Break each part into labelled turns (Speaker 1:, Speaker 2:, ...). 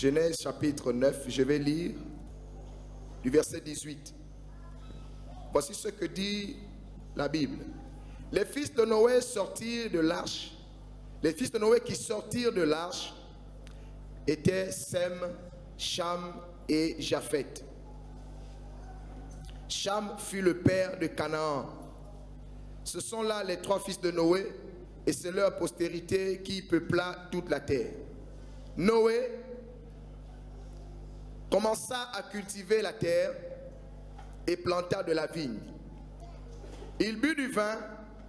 Speaker 1: Genèse chapitre 9, je vais lire du verset 18. Voici ce que dit la Bible. Les fils de Noé sortirent de l'arche. Les fils de Noé qui sortirent de l'arche étaient Sem, Cham et Japheth. Cham fut le père de Canaan. Ce sont là les trois fils de Noé et c'est leur postérité qui peupla toute la terre. Noé commença à cultiver la terre et planta de la vigne. Il but du vin,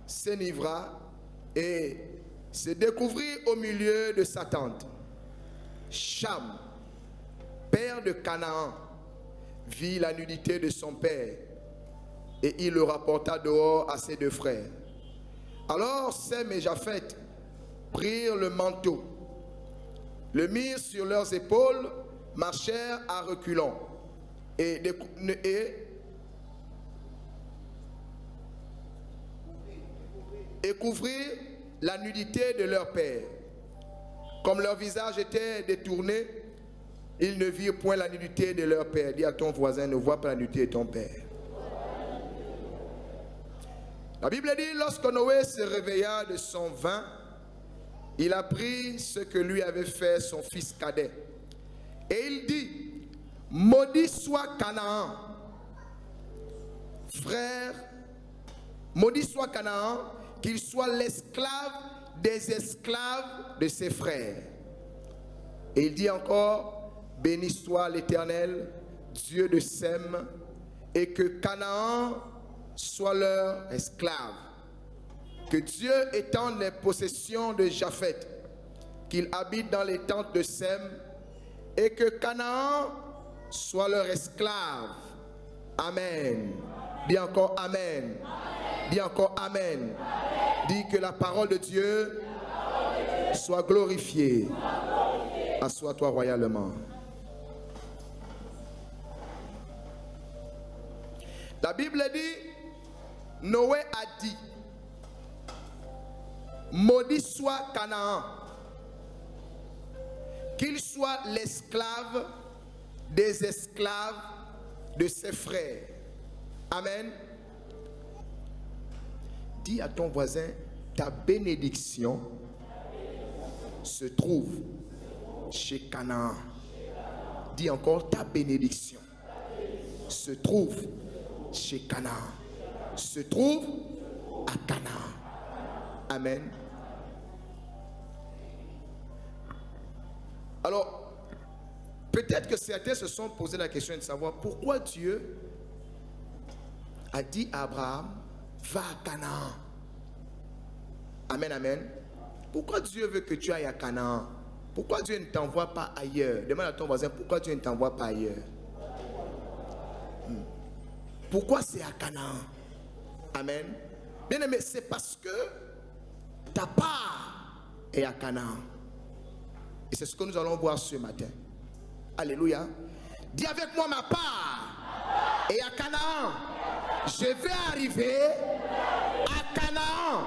Speaker 1: s'enivra et se découvrit au milieu de sa tente. Cham, père de Canaan, vit la nudité de son père et il le rapporta dehors à ses deux frères. Alors Sem et Japheth prirent le manteau, le mirent sur leurs épaules, marchèrent à reculons et couvrirent la nudité de leur père. Comme leur visage était détourné, ils ne virent point la nudité de leur père. Dis à ton voisin, ne vois pas la nudité de ton père. La Bible dit, lorsque Noé se réveilla de son vin, il apprit ce que lui avait fait son fils cadet. Et il dit, maudit soit Canaan, frère, maudit soit Canaan, qu'il soit l'esclave des esclaves de ses frères. Et il dit encore, béni soit l'Éternel, Dieu de Sem, et que Canaan soit leur esclave. Que Dieu étende les possessions de Japheth, qu'il habite dans les tentes de Sem, et que Canaan soit leur esclave. Amen. Dis encore Amen. Dis encore Amen. Dis que la parole de Dieu soit glorifiée. Assois-toi royalement. La Bible dit, Noé a dit, maudit soit Canaan, qu'il soit l'esclave des esclaves de ses frères. Amen. Dis à ton voisin, ta bénédiction se trouve chez Canaan. Dis encore, ta bénédiction se trouve chez Canaan. Se trouve à Canaan. Amen. Alors, peut-être que certains se sont posé la question de savoir pourquoi Dieu a dit à Abraham, va à Canaan. Amen, amen. Pourquoi Dieu veut que tu ailles à Canaan? Pourquoi Dieu ne t'envoie pas ailleurs? Demande à ton voisin, pourquoi Dieu ne t'envoie pas ailleurs? Pourquoi c'est à Canaan? Amen. Bien aimé, c'est parce que ta part est à Canaan. Et c'est ce que nous allons voir ce matin. Alléluia. Dis avec moi, ma part est à Canaan. Je vais arriver à Canaan.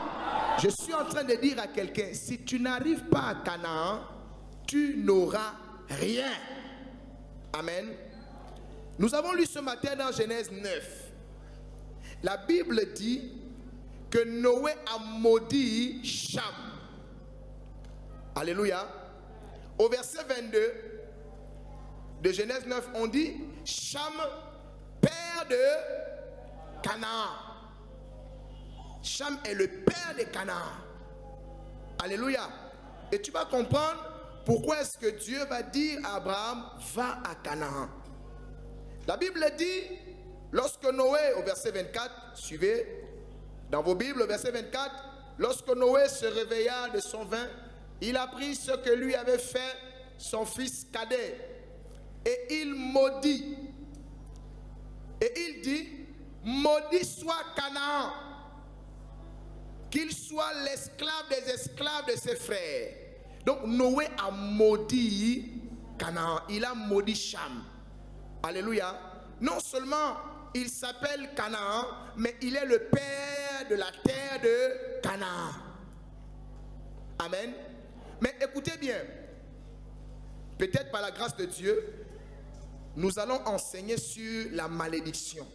Speaker 1: Je suis en train de dire à quelqu'un, si tu n'arrives pas à Canaan, tu n'auras rien. Amen. Nous avons lu ce matin dans Genèse 9. La Bible dit que Noé a maudit Cham. Alléluia. Au verset 22 de Genèse 9, on dit Cham, père de Canaan. Cham est le père de Canaan. Alléluia. Et tu vas comprendre pourquoi est-ce que Dieu va dire à Abraham, va à Canaan. La Bible dit, lorsque Noé, au verset 24, suivez dans vos Bibles, au verset 24, lorsque Noé se réveilla de son vin, il apprit ce que lui avait fait son fils cadet. Et il maudit. Et il dit, maudit soit Canaan, qu'il soit l'esclave des esclaves de ses frères. Donc Noé a maudit Canaan, il a maudit Cham. Alléluia. Non seulement il s'appelle Canaan, mais il est le père de la terre de Canaan. Amen. Mais écoutez bien, peut-être par la grâce de Dieu, nous allons enseigner sur la malédiction.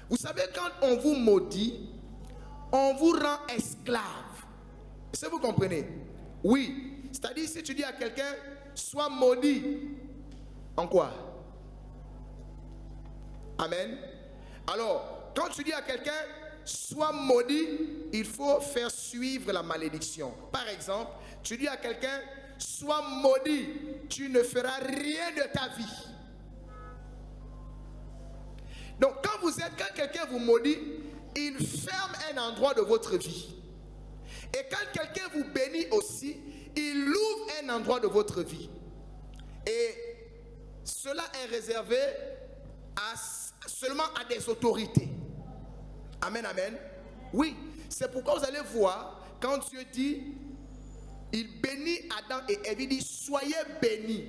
Speaker 1: Vous savez, quand on vous maudit, on vous rend esclave. Est-ce que vous comprenez? Oui. C'est-à-dire, si tu dis à quelqu'un, sois maudit, en quoi? Amen. Alors, quand tu dis à quelqu'un, sois maudit, il faut faire suivre la malédiction. Par exemple, tu dis à quelqu'un, sois maudit, tu ne feras rien de ta vie. Donc, quand quelqu'un vous maudit, il ferme un endroit de votre vie. Et quand quelqu'un vous bénit aussi, il ouvre un endroit de votre vie. Et cela est réservé seulement à des autorités. Amen, amen. Oui, c'est pourquoi vous allez voir, quand Dieu dit, il bénit Adam et Ève, il dit, soyez bénis.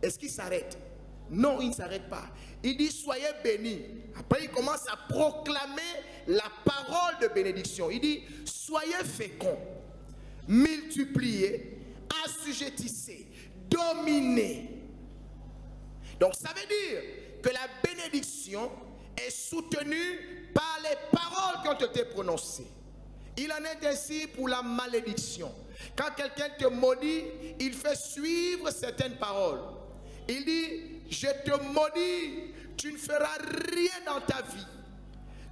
Speaker 1: Est-ce qu'il s'arrête? Non, il ne s'arrête pas. Il dit, soyez bénis. Après, il commence à proclamer la parole de bénédiction. Il dit, soyez féconds, multipliez, assujettissez, dominez. Donc, ça veut dire que la bénédiction est soutenue par les paroles qui ont été prononcées. Il en est ainsi pour la malédiction. Quand quelqu'un te maudit, il fait suivre certaines paroles. Il dit, je te maudis, tu ne feras rien dans ta vie.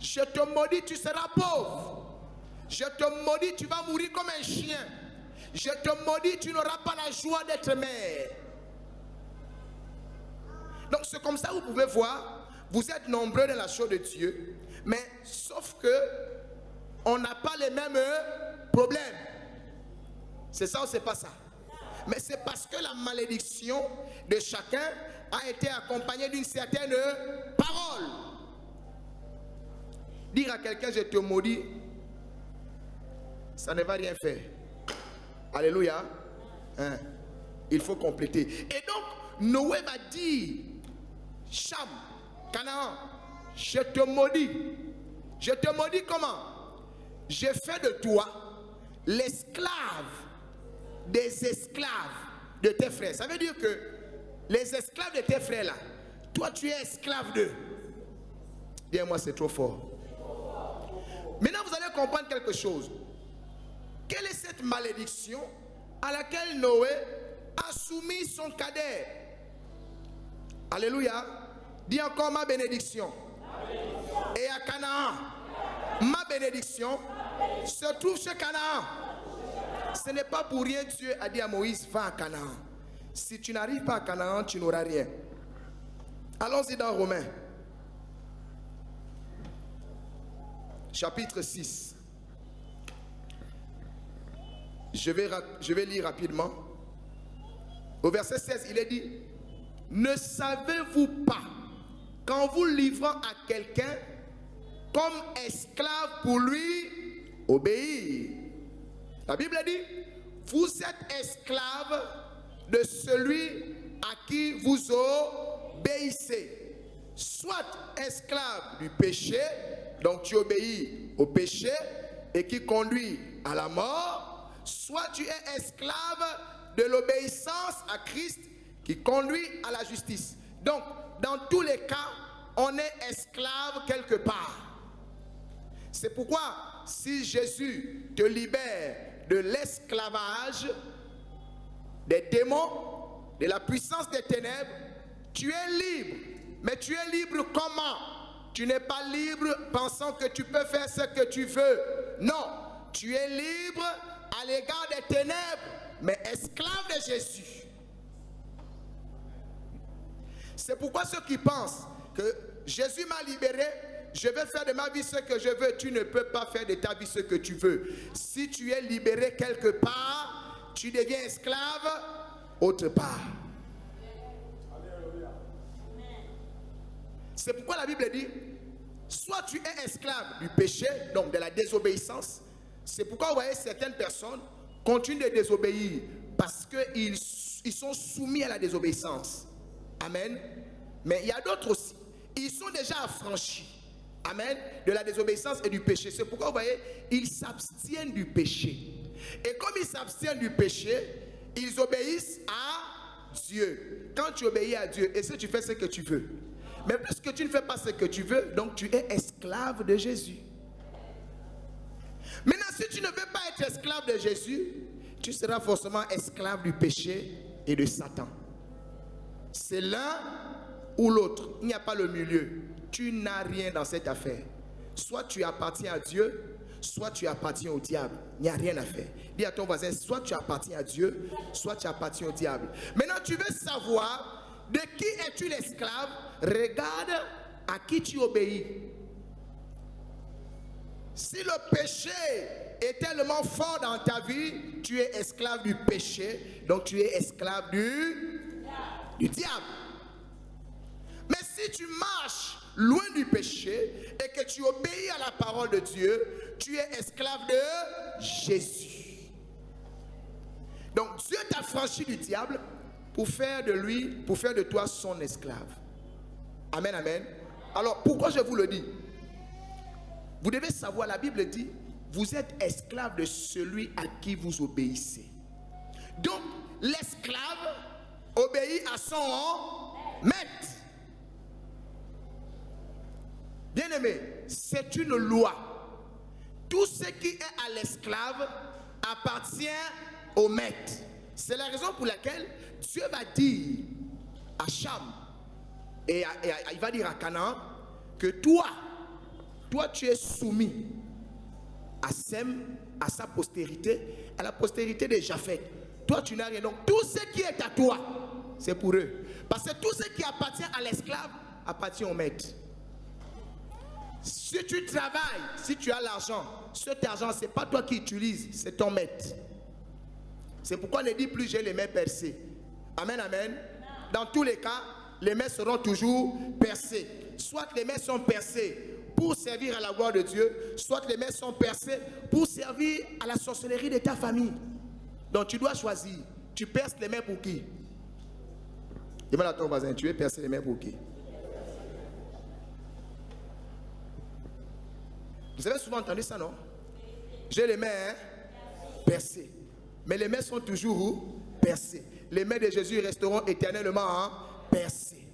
Speaker 1: Je te maudis, tu seras pauvre. Je te maudis, tu vas mourir comme un chien. Je te maudis, tu n'auras pas la joie d'être mère. Donc c'est comme ça, vous pouvez voir, vous êtes nombreux dans la chose de Dieu, mais sauf que on n'a pas les mêmes problèmes. C'est ça ou c'est pas ça? Mais c'est parce que la malédiction de chacun a été accompagnée d'une certaine parole. Dire à quelqu'un, je te maudis, ça ne va rien faire. Alléluia. Hein? Il faut compléter. Et donc, Noé va dire, Cham, Canaan, je te maudis. Je te maudis comment? Je fais de toi l'esclave des esclaves de tes frères. Ça veut dire que les esclaves de tes frères là, toi tu es esclave d'eux. Dis-moi, c'est trop fort. Maintenant vous allez comprendre quelque chose. Quelle est cette malédiction à laquelle Noé a soumis son cadet? Alléluia. Dis encore ma bénédiction. Et à Canaan, ma bénédiction se trouve chez Canaan. Ce n'est pas pour rien que Dieu a dit à Moïse, va à Canaan. Si tu n'arrives pas à Canaan, tu n'auras rien. Allons-y dans Romains. Chapitre 6. Je vais lire rapidement. Au verset 16, il est dit, ne savez-vous pas qu'en vous livrant à quelqu'un comme esclave pour lui obéir? La Bible dit, vous êtes esclave de celui à qui vous obéissez. Soit esclave du péché, donc tu obéis au péché et qui conduit à la mort, soit tu es esclave de l'obéissance à Christ qui conduit à la justice. Donc, dans tous les cas, on est esclave quelque part. C'est pourquoi, si Jésus te libère de l'esclavage des démons, de la puissance des ténèbres, tu es libre. Mais tu es libre comment? Tu n'es pas libre pensant que tu peux faire ce que tu veux. Non, tu es libre à l'égard des ténèbres, mais esclave de Jésus. C'est pourquoi ceux qui pensent que Jésus m'a libéré, je vais faire de ma vie ce que je veux, tu ne peux pas faire de ta vie ce que tu veux. Si tu es libéré quelque part, tu deviens esclave autre part. C'est pourquoi la Bible dit, soit tu es esclave du péché, donc de la désobéissance. C'est pourquoi vous voyez certaines personnes continuent de désobéir parce qu'ils sont soumis à la désobéissance. Amen. Mais il y a d'autres aussi. Ils sont déjà affranchis. Amen. De la désobéissance et du péché. C'est pourquoi vous voyez, ils s'abstiennent du péché. Et comme ils s'abstiennent du péché, ils obéissent à Dieu, quand tu obéis à Dieu, et si tu fais ce que tu veux, mais puisque tu ne fais pas ce que tu veux, donc tu es esclave de Jésus. Maintenant, si tu ne veux pas être esclave de Jésus, tu seras forcément esclave du péché et de Satan. C'est l'un ou l'autre. Il n'y a pas le milieu. Tu n'as rien dans cette affaire. Soit tu appartiens à Dieu, soit tu appartiens au diable. Il n'y a rien à faire. Dis à ton voisin, soit tu appartiens à Dieu, soit tu appartiens au diable. Maintenant, tu veux savoir de qui es-tu l'esclave? Regarde à qui tu obéis. Si le péché est tellement fort dans ta vie, tu es esclave du péché, donc tu es esclave du diable. Mais si tu marches loin du péché et que tu obéis à la parole de Dieu, tu es esclave de Jésus. Donc Dieu t'a franchi du diable pour faire de toi son esclave. Amen, amen. Alors pourquoi je vous le dis? Vous devez savoir, la Bible dit, vous êtes esclave de celui à qui vous obéissez. Donc l'esclave obéit à son maître. Bien-aimé, c'est une loi. Tout ce qui est à l'esclave appartient au maître. C'est la raison pour laquelle Dieu va dire à Cham et il va dire à Canaan que toi tu es soumis à Sem, à sa postérité, à la postérité de Japheth. Toi tu n'as rien. Donc tout ce qui est à toi, c'est pour eux. Parce que tout ce qui appartient à l'esclave appartient au maître. Si tu travailles, si tu as l'argent, cet argent, ce n'est pas toi qui utilises, c'est ton maître. C'est pourquoi on ne dit plus j'ai les mains percées. Amen, amen. Dans tous les cas, les mains seront toujours percées. Soit les mains sont percées pour servir à la gloire de Dieu, soit les mains sont percées pour servir à la sorcellerie de ta famille. Donc tu dois choisir. Tu perces les mains pour qui? Demande à ton voisin, tu veux percer les mains pour qui? Vous avez souvent entendu ça, non? J'ai les mains percées. Mais les mains sont toujours où? Percées. Les mains de Jésus resteront éternellement percées.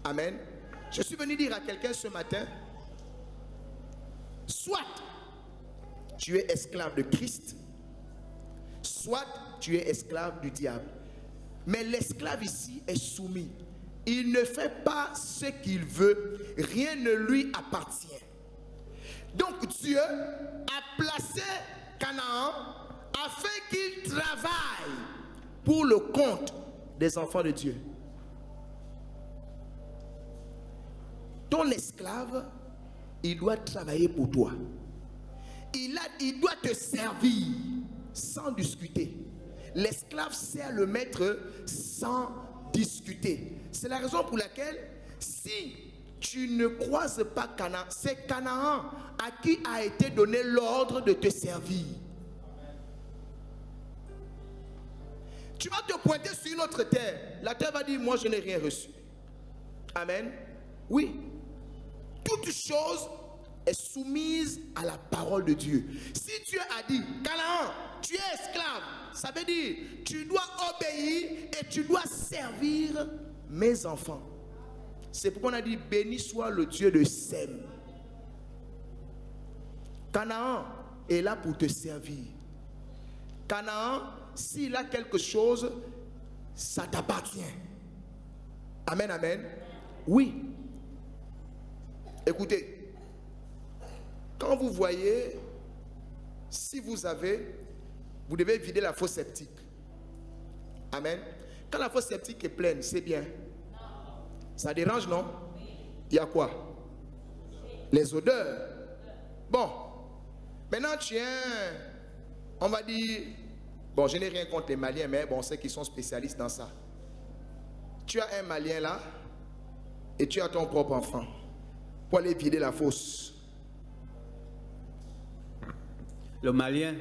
Speaker 1: Amen. Je suis venu dire à quelqu'un ce matin, soit tu es esclave de Christ, soit tu es esclave du diable. Mais l'esclave ici est soumis. Il ne fait pas ce qu'il veut. Rien ne lui appartient. Donc Dieu a placé Canaan afin qu'il travaille pour le compte des enfants de Dieu. Ton esclave, il doit travailler pour toi. Il doit te servir sans discuter. L'esclave sert le maître sans discuter. C'est la raison pour laquelle si tu ne croises pas Canaan, c'est Canaan à qui a été donné l'ordre de te servir. Tu vas te pointer sur une autre terre. La terre va dire, moi je n'ai rien reçu. Amen. Oui. Toute chose est soumise à la parole de Dieu. Si Dieu a dit, Canaan, tu es esclave, ça veut dire, tu dois obéir et tu dois servir mes enfants. C'est pourquoi on a dit, béni soit le Dieu de Sem. Canaan est là pour te servir. Canaan, s'il a quelque chose, ça t'appartient. Amen, amen. Oui. Écoutez, quand vous voyez, si vous avez, vous devez vider la fosse septique. Amen. Quand la fosse septique est pleine, c'est bien. Ça dérange, non? Il y a quoi? Les odeurs. Bon, maintenant tu es on va dire, bon, je n'ai rien contre les Maliens, mais bon, on sait qu'ils sont spécialistes dans ça. Tu as un Malien là, et tu as ton propre enfant, pour aller vider la fosse.
Speaker 2: Le Malien.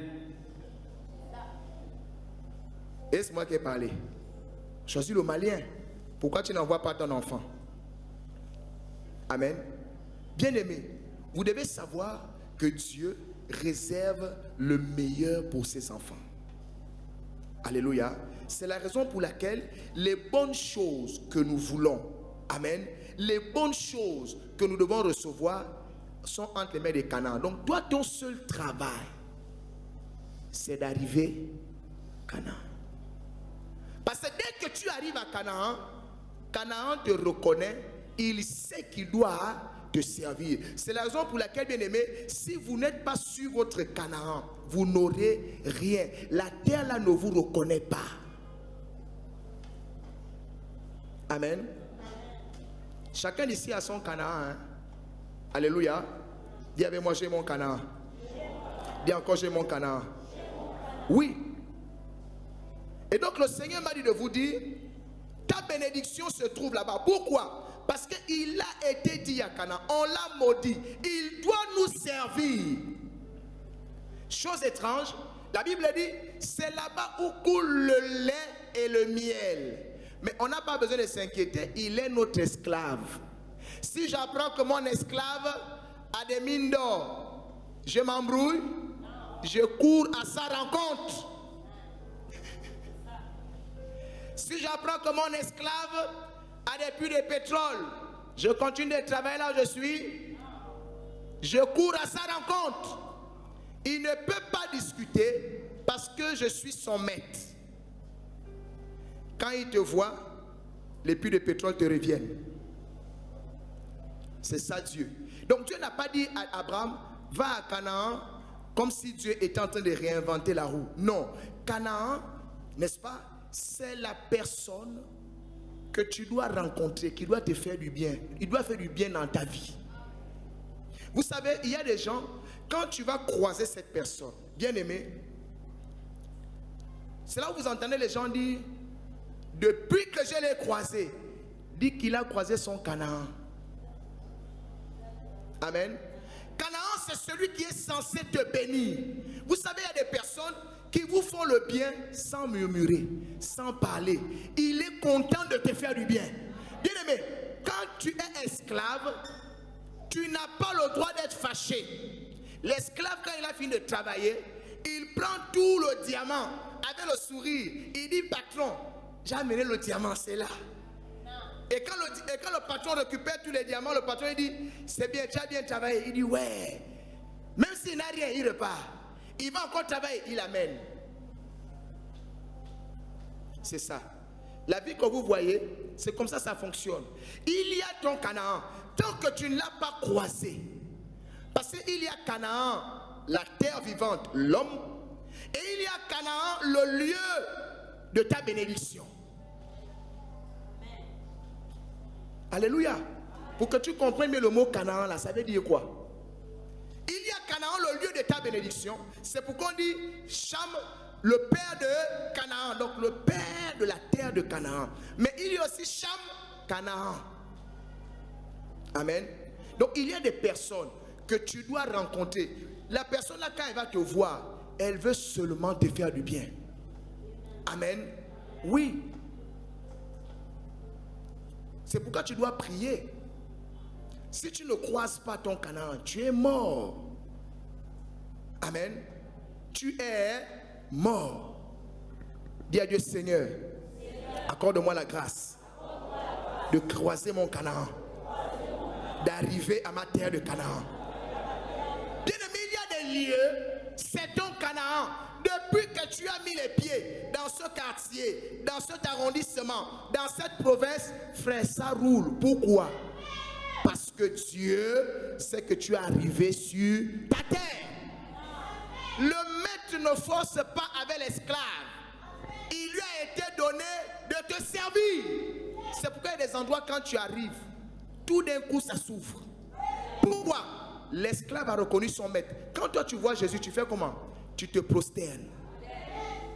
Speaker 1: Et c'est moi qui ai parlé. Choisis le Malien. Pourquoi tu n'envoies pas ton enfant? Amen. Bien-aimé, vous devez savoir que Dieu réserve le meilleur pour ses enfants. Alléluia. C'est la raison pour laquelle les bonnes choses que nous voulons, amen, les bonnes choses que nous devons recevoir sont entre les mains des Canaan. Donc toi, ton seul travail, c'est d'arriver à Canaan. Parce que dès que tu arrives à Canaan, Canaan te reconnaît, il sait qu'il doit te servir. C'est la raison pour laquelle, bien aimé, si vous n'êtes pas sur votre Canaan, vous n'aurez rien. La terre là ne vous reconnaît pas. Amen. Chacun ici a son Canaan. Hein? Alléluia. Dis avec moi, j'ai mon Canaan. Dis encore, j'ai mon Canaan. Oui. Et donc le Seigneur m'a dit de vous dire, ta bénédiction se trouve là-bas. Pourquoi? Parce qu'il a été dit à Canaan, on l'a maudit, il doit nous servir. Chose étrange, la Bible dit, c'est là-bas où coule le lait et le miel. Mais on n'a pas besoin de s'inquiéter, il est notre esclave. Si j'apprends que mon esclave a des mines d'or, je m'embrouille, je cours à sa rencontre. Si j'apprends que mon esclave a des puits de pétrole, je continue de travailler là où je suis, je cours à sa rencontre. Il ne peut pas discuter parce que je suis son maître. Quand il te voit, les puits de pétrole te reviennent. C'est ça Dieu. Donc Dieu n'a pas dit à Abraham, va à Canaan, comme si Dieu était en train de réinventer la roue. Non, Canaan, n'est-ce pas, c'est la personne que tu dois rencontrer, qui doit te faire du bien. Il doit faire du bien dans ta vie. Vous savez, il y a des gens, quand tu vas croiser cette personne, bien aimé, c'est là où vous entendez les gens dire, depuis que je l'ai croisé, dit qu'il a croisé son Canaan. Amen. Canaan, c'est celui qui est censé te bénir. Vous savez, il y a des personnes qui vous font le bien sans murmurer, sans parler. Il est content de te faire du bien. Bien aimé, quand tu es esclave, tu n'as pas le droit d'être fâché. L'esclave, quand il a fini de travailler, il prend tout le diamant avec le sourire. Il dit, patron, j'ai amené le diamant, c'est là. Et quand le patron récupère tous les diamants, le patron il dit, c'est bien, tu as bien travaillé. Il dit, ouais. Même s'il n'a rien, il repart. Il va encore travailler, il amène. C'est ça. La vie que vous voyez, c'est comme ça ça fonctionne. Il y a ton Canaan. Tant que tu ne l'as pas croisé, parce qu'il y a Canaan, la terre vivante, l'homme, et il y a Canaan, le lieu de ta bénédiction. Alléluia. Pour que tu comprennes mieux le mot Canaan là, ça veut dire quoi? Il y a Canaan, le lieu de ta bénédiction. C'est pourquoi on dit Cham, le père de Canaan. Donc le père de la terre de Canaan. Mais il y a aussi Cham, Canaan. Amen. Donc il y a des personnes que tu dois rencontrer. La personne là, quand elle va te voir, elle veut seulement te faire du bien. Amen. Oui. C'est pourquoi tu dois prier. Si tu ne croises pas ton Canaan, tu es mort. Amen. Tu es mort. Dis à Dieu, Seigneur, accorde-moi la grâce de croiser mon Canaan, d'arriver à ma terre de Canaan. Bien aimé, il y a des lieux, c'est ton Canaan. Depuis que tu as mis les pieds dans ce quartier, dans cet arrondissement, dans cette province, frère, ça roule. Pourquoi? Parce que Dieu sait que tu es arrivé sur ta terre. Le maître ne force pas avec l'esclave. Il lui a été donné de te servir. C'est pourquoi il y a des endroits quand tu arrives, tout d'un coup ça s'ouvre. Pourquoi? L'esclave a reconnu son maître. Quand toi tu vois Jésus, tu fais comment? Tu te prosternes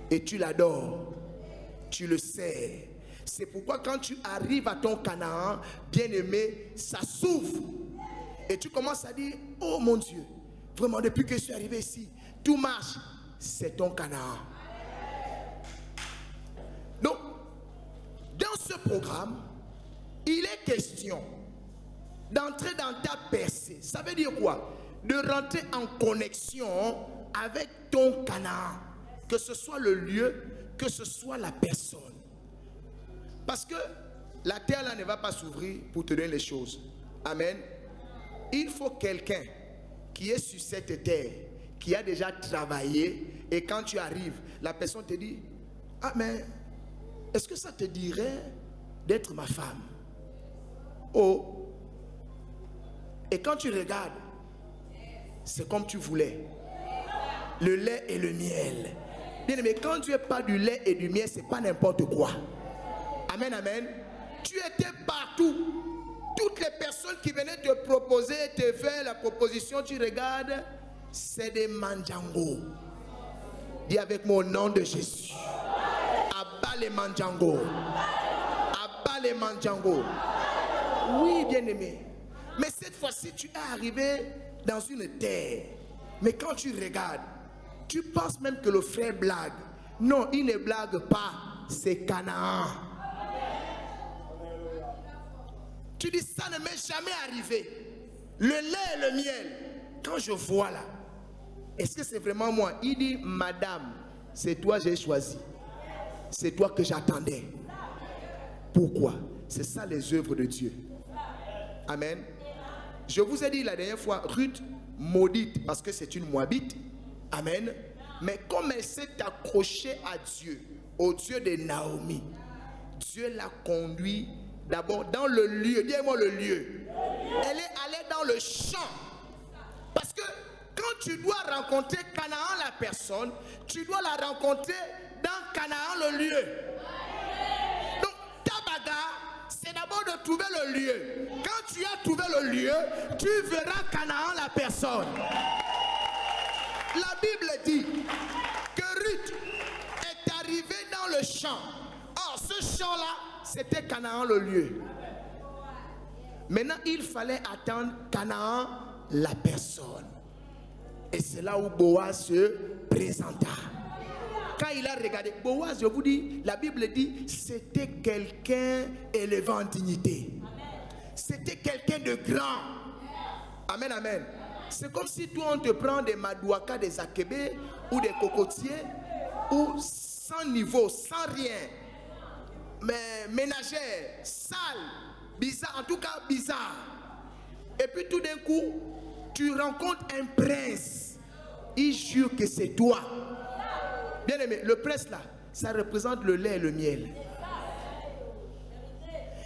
Speaker 1: et tu l'adores, tu le sais. C'est pourquoi quand tu arrives à ton Canaan, bien-aimé, ça s'ouvre. Et tu commences à dire, oh mon Dieu, vraiment depuis que je suis arrivé ici, tout marche. C'est ton Canaan. Donc, dans ce programme, il est question d'entrer dans ta percée. Ça veut dire quoi? De rentrer en connexion avec ton Canaan. Que ce soit le lieu que ce soit la personne. Parce que la terre là ne va pas s'ouvrir pour te donner les choses. Amen. Il faut quelqu'un qui est sur cette terre, qui a déjà travaillé, et quand tu arrives, la personne te dit, ah mais, est-ce que ça te dirait d'être ma femme? Oh. Et quand tu regardes, c'est comme tu voulais. Le lait et le miel. Bien aimé, quand Dieu parle du lait et du miel, c'est pas n'importe quoi. Amen, amen. Tu étais partout. Toutes les personnes qui venaient te proposer, te faire la proposition, tu regardes, c'est des mandjangos. Dis avec mon nom de Jésus. Abat les mandjangos. Abat les mandjangos. Oui, bien aimé. Mais cette fois-ci, tu es arrivé dans une terre. Mais quand tu regardes, tu penses même que le frère blague. Non, il ne blague pas. C'est Canaan. Tu dis, ça ne m'est jamais arrivé. Le lait et le miel. Quand je vois là, est-ce que c'est vraiment moi? Il dit, madame, c'est toi que j'ai choisi. C'est toi que j'attendais. Pourquoi? C'est ça les œuvres de Dieu. Amen. Je vous ai dit la dernière fois, Ruth maudite parce que c'est une Moabite. Amen. Mais comme elle s'est accrochée à Dieu, au Dieu de Naomi, Dieu l'a conduit d'abord dans le lieu. Dis-moi le lieu. Elle est allée dans le champ. Parce que quand tu dois rencontrer Canaan, la personne, tu dois la rencontrer dans Canaan, le lieu. Donc ta bagarre, c'est d'abord de trouver le lieu. Quand tu as trouvé le lieu, tu verras Canaan, la personne. La Bible dit que Ruth est arrivée dans le champ. Or, ce champ-là, c'était Canaan, le lieu. Maintenant, il fallait attendre Canaan, la personne. Et c'est là où Boaz se présenta. Quand il a regardé, Boaz, je vous dis, la Bible dit, c'était quelqu'un élevé en dignité. C'était quelqu'un de grand. Amen, amen. C'est comme si toi, on te prend des madouakas, des akébés ou des cocotiers, ou sans niveau, sans rien, mais ménagère, sale, bizarre, en tout cas bizarre. Et puis tout d'un coup, tu rencontres un prince. Il jure que c'est toi. Bien aimé, le prince là, ça représente le lait et le miel.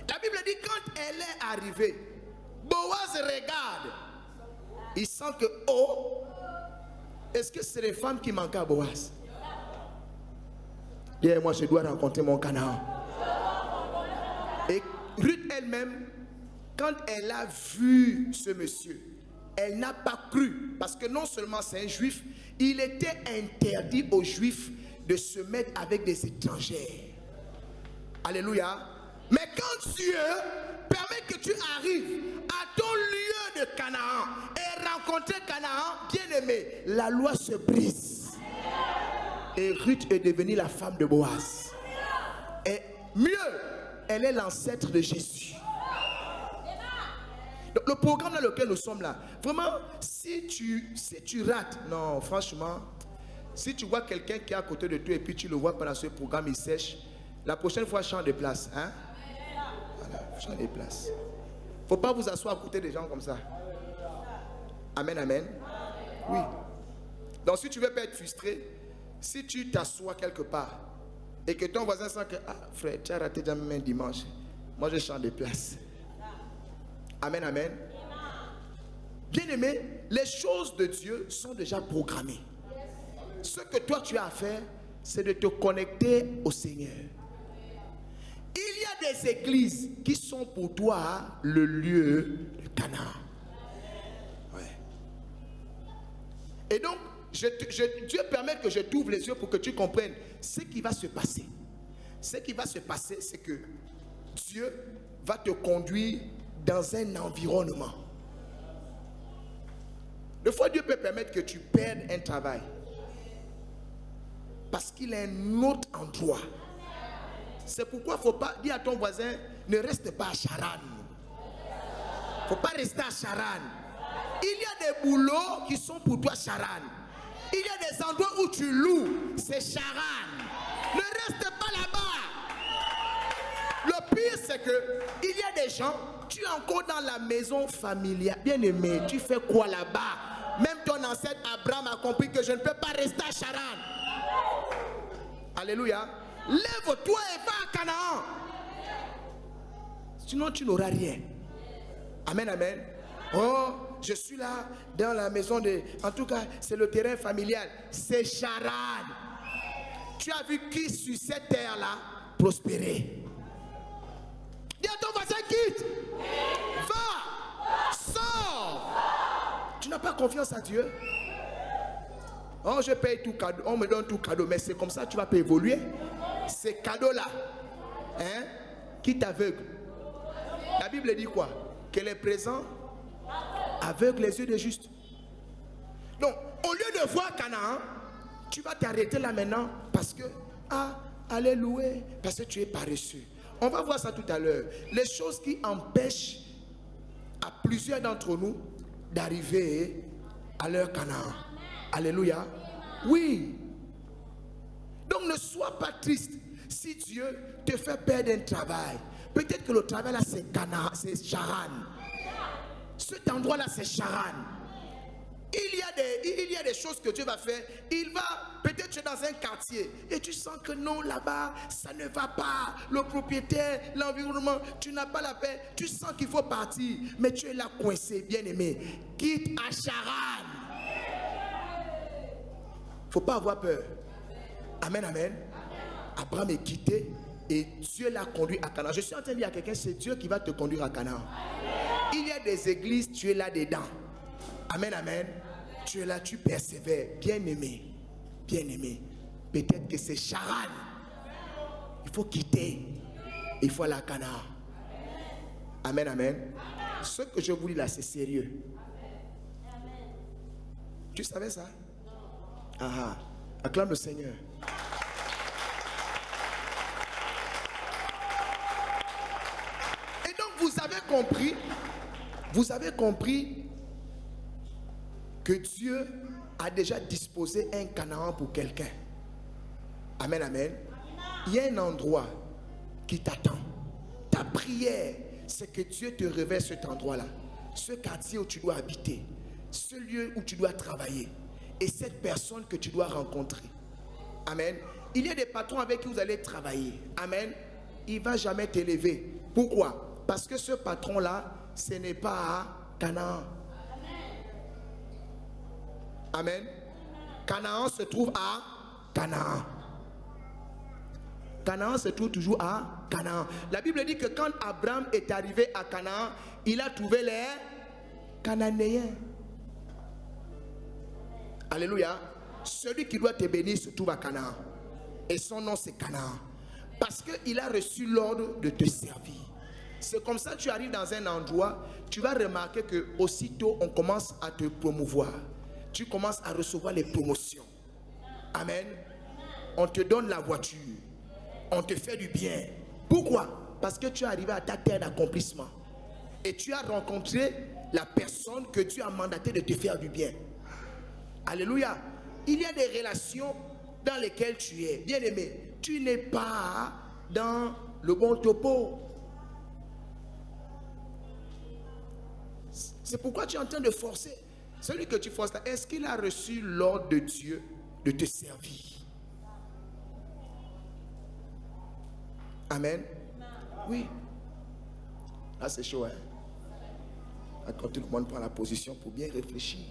Speaker 1: La Bible dit quand elle est arrivée, Boaz regarde. Il sent que, oh, est-ce que c'est les femmes qui manquent à Boaz? Et moi, je dois rencontrer mon Canaan. Et Ruth elle-même, quand elle a vu ce monsieur, elle n'a pas cru. Parce que non seulement c'est un juif, il était interdit aux juifs de se mettre avec des étrangers. Alléluia. Mais quand Dieu permet que tu arrives à ton lieu de Canaan et rencontrer Canaan, bien aimé, la loi se brise. Et Ruth est devenue la femme de Boaz. Et mieux, elle est l'ancêtre de Jésus. Donc, le programme dans lequel nous sommes là, vraiment, si tu rates, non, franchement, si tu vois quelqu'un qui est à côté de toi et puis tu le vois pendant ce programme, il sèche, la prochaine fois, change de place. Hein? Voilà, change de place. Il ne faut pas vous asseoir à côté des gens comme ça. Amen, amen. Oui. Donc, si tu ne veux pas être frustré, si tu t'assois quelque part et que ton voisin sent que, ah, frère, tu as raté déjà même un dimanche, moi je change de place. Amen, amen. Bien aimé, les choses de Dieu sont déjà programmées. Ce que toi tu as à faire, c'est de te connecter au Seigneur. Il y a des églises qui sont pour toi le lieu de Canaan. Ouais. Et donc, Dieu permet que je t'ouvre les yeux pour que tu comprennes ce qui va se passer. Ce qui va se passer, c'est que Dieu va te conduire dans un environnement. Des fois, Dieu peut permettre que tu perdes un travail parce qu'il est un autre endroit. C'est pourquoi il ne faut pas dire à ton voisin, ne reste pas à Charan. Il ne faut pas rester à Charan. Il y a des boulots qui sont pour toi Charan. Il y a des endroits où tu loues, c'est Charan. Ne là-bas. Le pire, c'est que il y a des gens, tu es encore dans la maison familiale. Bien aimé, tu fais quoi là-bas? Même ton ancêtre Abraham a compris que je ne peux pas rester à Charan. Alléluia. Lève-toi et va à Canaan. Sinon, tu n'auras rien. Amen, amen. Oh, je suis là dans la maison de... En tout cas, c'est le terrain familial. C'est Charan. Tu as vu qui sur cette terre-là prospérer? Dis à ton voisin, quitte. Va. Sors. Tu n'as pas confiance à Dieu? Oh, je paye tout cadeau. On me donne tout cadeau. Mais c'est comme ça que tu vas pas évoluer. Ces cadeaux-là, hein, qui t'aveugle. La Bible dit quoi? Qu'elle est présente aveugle les yeux des justes. Donc, au lieu de voir Canaan, tu vas t'arrêter là maintenant parce que, allez louer, parce que tu es paresseux. On va voir ça tout à l'heure. Les choses qui empêchent à plusieurs d'entre nous d'arriver à leur Canaan. Alléluia. Oui. Donc, ne sois pas triste si Dieu te fait perdre un travail. Peut-être que le travail là, c'est Canaan, c'est Charan. Cet endroit-là, c'est Charan. Il y a des choses que Dieu va faire. Il va, peut-être tu es dans un quartier et tu sens que non, là-bas, ça ne va pas. Le propriétaire, l'environnement, tu n'as pas la paix. Tu sens qu'il faut partir, mais tu es là coincé, bien aimé. Quitte à Charan. Il ne faut pas avoir peur. Amen, amen. Abraham est quitté et Dieu l'a conduit à Canaan. Je suis en train de dire à quelqu'un, c'est Dieu qui va te conduire à Canaan. Il y a des églises, tu es là dedans. Amen, amen. Tu es là, tu persévères. Bien aimé. Bien aimé. Peut-être que c'est Charan. Il faut quitter. Il faut aller à Canaan. Amen, amen. Ce que je vous dis là, c'est sérieux. Tu savais ça? Acclame le Seigneur. Et donc vous avez compris que Dieu a déjà disposé un Canaan pour quelqu'un. Amen, amen. Il y a un endroit qui t'attend. Ta prière, c'est que Dieu te révèle cet endroit-là. Ce quartier où tu dois habiter. Ce lieu où tu dois travailler. Et cette personne que tu dois rencontrer. Amen. Il y a des patrons avec qui vous allez travailler. Amen. Il ne va jamais t'élever. Pourquoi? Parce que ce patron-là, ce n'est pas à Canaan. Amen. Canaan se trouve à Canaan. Canaan se trouve toujours à Canaan. La Bible dit que quand Abraham est arrivé à Canaan, il a trouvé les Cananéens. Alléluia. Celui qui doit te bénir se trouve à Canaan. Et son nom c'est Canaan. Parce qu'il a reçu l'ordre de te servir. C'est comme ça que tu arrives dans un endroit, tu vas remarquer que aussitôt on commence à te promouvoir. Tu commences à recevoir les promotions. Amen. On te donne la voiture. On te fait du bien. Pourquoi? Parce que tu es arrivé à ta terre d'accomplissement. Et tu as rencontré la personne que Dieu a mandaté de te faire du bien. Alléluia. Il y a des relations dans lesquelles tu es. Bien aimé, tu n'es pas dans le bon topo. C'est pourquoi tu es en train de forcer. Celui que tu forces là, est-ce qu'il a reçu l'ordre de Dieu de te servir? Amen. Oui. Là c'est chaud, hein. Quand tout le monde prend la position pour bien réfléchir.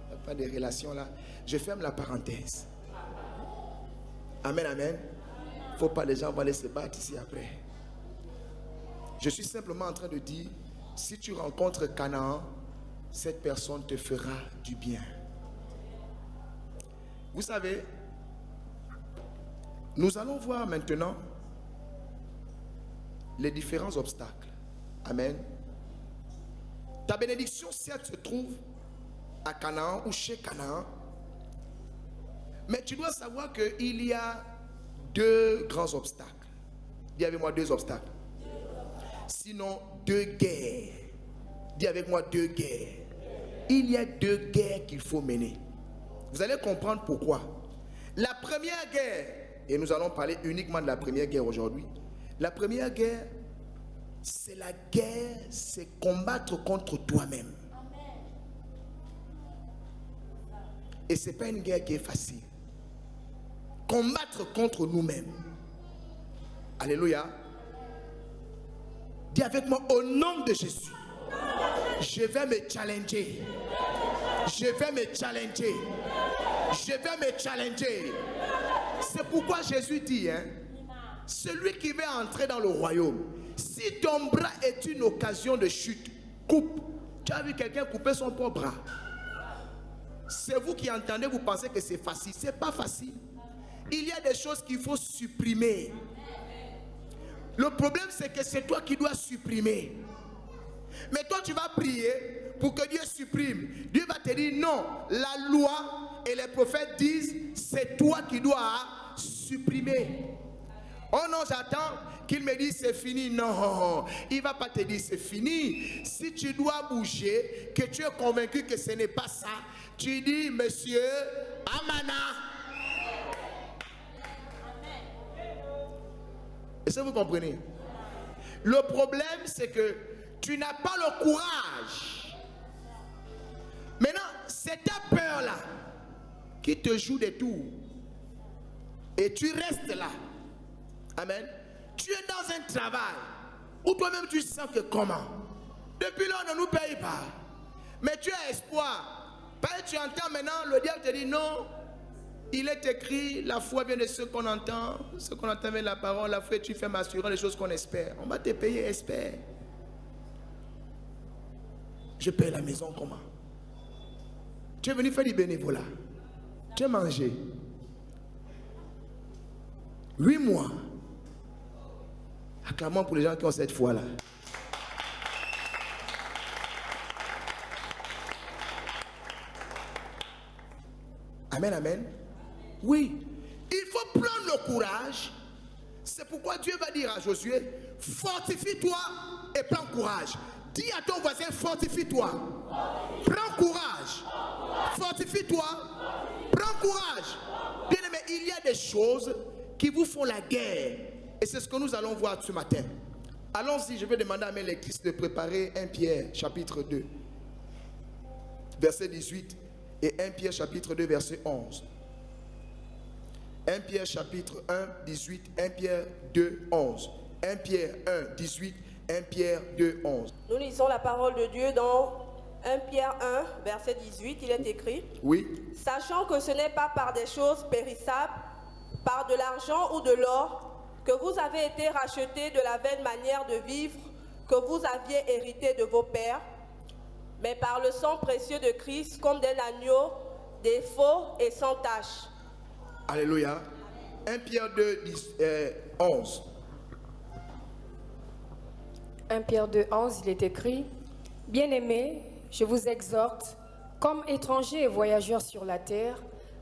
Speaker 1: Il n'y a pas de relation là. Je ferme la parenthèse. Amen, amen. Il ne faut pas les gens vont aller se battre ici après. Je suis simplement en train de dire, si tu rencontres Canaan, cette personne te fera du bien. Vous savez, nous allons voir maintenant les différents obstacles. Amen. Ta bénédiction, certes, se trouve à Canaan ou chez Canaan. Mais tu dois savoir qu'il y a deux grands obstacles. Dis avec moi deux obstacles. Sinon, deux guerres. Dis avec moi deux guerres. Il y a deux guerres qu'il faut mener. Vous allez comprendre pourquoi. La première guerre, et nous allons parler uniquement de la première guerre aujourd'hui. La première guerre, c'est la guerre, c'est combattre contre toi-même. Et ce n'est pas une guerre qui est facile. Combattre contre nous-mêmes. Alléluia. Dis avec moi, au nom de Jésus, je vais me challenger. Je vais me challenger. Je vais me challenger. C'est pourquoi Jésus dit, celui qui veut entrer dans le royaume, si ton bras est une occasion de chute, coupe. Tu as vu quelqu'un couper son propre bras? C'est vous qui entendez, vous pensez que c'est facile. Ce n'est pas facile. Il y a des choses qu'il faut supprimer. Le problème, c'est que c'est toi qui dois supprimer. Mais toi, tu vas prier pour que Dieu supprime. Dieu va te dire non. La loi et les prophètes disent, c'est toi qui dois supprimer. Oh non, j'attends qu'il me dise c'est fini. Non, il ne va pas te dire c'est fini. Si tu dois bouger, que tu es convaincu que ce n'est pas ça, tu dis, monsieur, Amana. Est-ce que vous comprenez? Le problème, c'est que tu n'as pas le courage. Maintenant, c'est ta peur-là qui te joue des tours. Et tu restes là. Amen. Tu es dans un travail où toi-même tu sens que comment? Depuis là, on ne nous paye pas. Mais tu as espoir. Parce que tu entends maintenant, le diable te dit non. Il est écrit, la foi vient de ce qu'on entend. Ce qu'on entend vient de la parole. La foi, tu fais m'assurer les choses qu'on espère. On va te payer, espère. Je paye la maison comment? Tu es venu faire du bénévolat. Tu as mangé. 8 mois. Acclamons pour les gens qui ont cette foi-là. Amen, amen. Oui, il faut prendre le courage. C'est pourquoi Dieu va dire à Josué, fortifie-toi et prends courage. Dis à ton voisin, fortifie-toi. Prends courage. Fortifie-toi. Prends courage. Bien aimé, il y a des choses qui vous font la guerre. Et c'est ce que nous allons voir ce matin. Allons-y, je vais demander à mes lectrices de préparer 1 Pierre chapitre 2, verset 18 et 1 Pierre chapitre 2, verset 11. 1 Pierre chapitre 1, 18, 1 Pierre 2, 11. 1 Pierre 1, 18, 1 Pierre 2, 11.
Speaker 3: Nous lisons la parole de Dieu dans 1 Pierre 1, verset 18, il est écrit.
Speaker 1: Oui.
Speaker 3: Sachant que ce n'est pas par des choses périssables, par de l'argent ou de l'or, que vous avez été rachetés de la vaine manière de vivre que vous aviez hérité de vos pères, mais par le sang précieux de Christ, comme d'un agneau, des faux et sans tache.
Speaker 1: Alléluia. 1 Pierre 2, 11.
Speaker 4: 1 Pierre 2, 11, il est écrit, « Bien-aimés, je vous exhorte, comme étrangers et voyageurs sur la terre,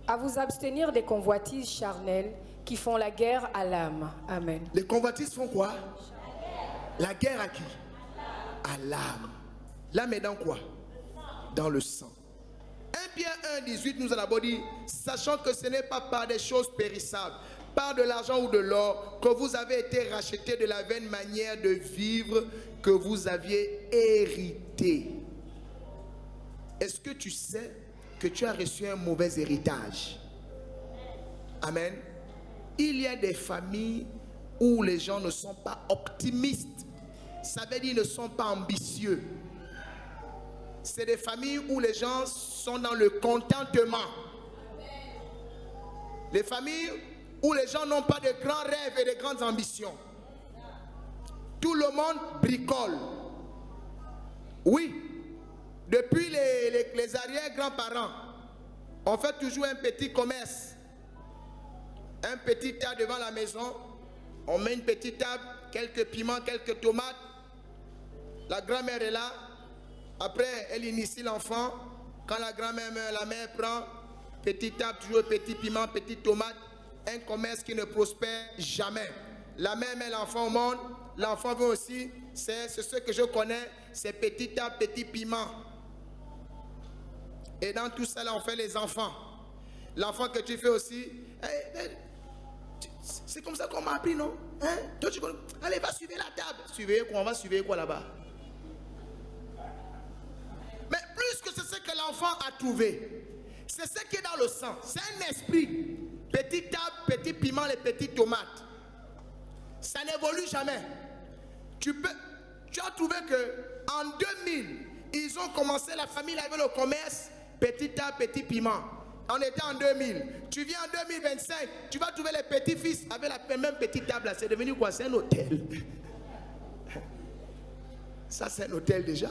Speaker 4: à vous abstenir des convoitises charnelles qui font la guerre à l'âme. » Amen.
Speaker 1: Les convoitises font quoi? La guerre à qui? À l'âme. L'âme est dans quoi? Dans le sang. 1 Pierre 1, 18 nous a d'abord dit, sachant que ce n'est pas par des choses périssables, par de l'argent ou de l'or, que vous avez été rachetés de la vaine manière de vivre que vous aviez hérité. Est-ce que tu sais que tu as reçu un mauvais héritage? Amen. Il y a des familles où les gens ne sont pas optimistes. Ça veut dire qu'ils ne sont pas ambitieux. C'est des familles où les gens sont dans le contentement. Les familles où les gens n'ont pas de grands rêves et de grandes ambitions. Tout le monde bricole. Oui, depuis les arrière-grands-parents, on fait toujours un petit commerce. Un petit tas devant la maison, on met une petite table, quelques piments, quelques tomates. La grand-mère est là. Après, elle initie l'enfant. Quand la grand-mère meurt, la mère prend petite table, toujours petit piment, petite tomate. Un commerce qui ne prospère jamais. La mère met l'enfant au monde. L'enfant veut aussi. C'est ce que je connais. C'est petit table, petit piment. Et dans tout ça, là, on fait les enfants. L'enfant que tu fais aussi. C'est comme ça qu'on m'a appris, non? Hein? Toi, tu connais. Allez, va suivre la table. Suivez quoi? On va suivre quoi là-bas? Mais plus que c'est ce que l'enfant a trouvé, c'est ce qui est dans le sang. C'est un esprit. Petite table, petit piment, les petites tomates. Ça n'évolue jamais. Tu as trouvé que en 2000, ils ont commencé, la famille avait le commerce, petite table, petit piment. On était en 2000. Tu viens en 2025, tu vas trouver les petits-fils avec la même petite table là. C'est devenu quoi? C'est un hôtel. Ça, c'est un hôtel déjà.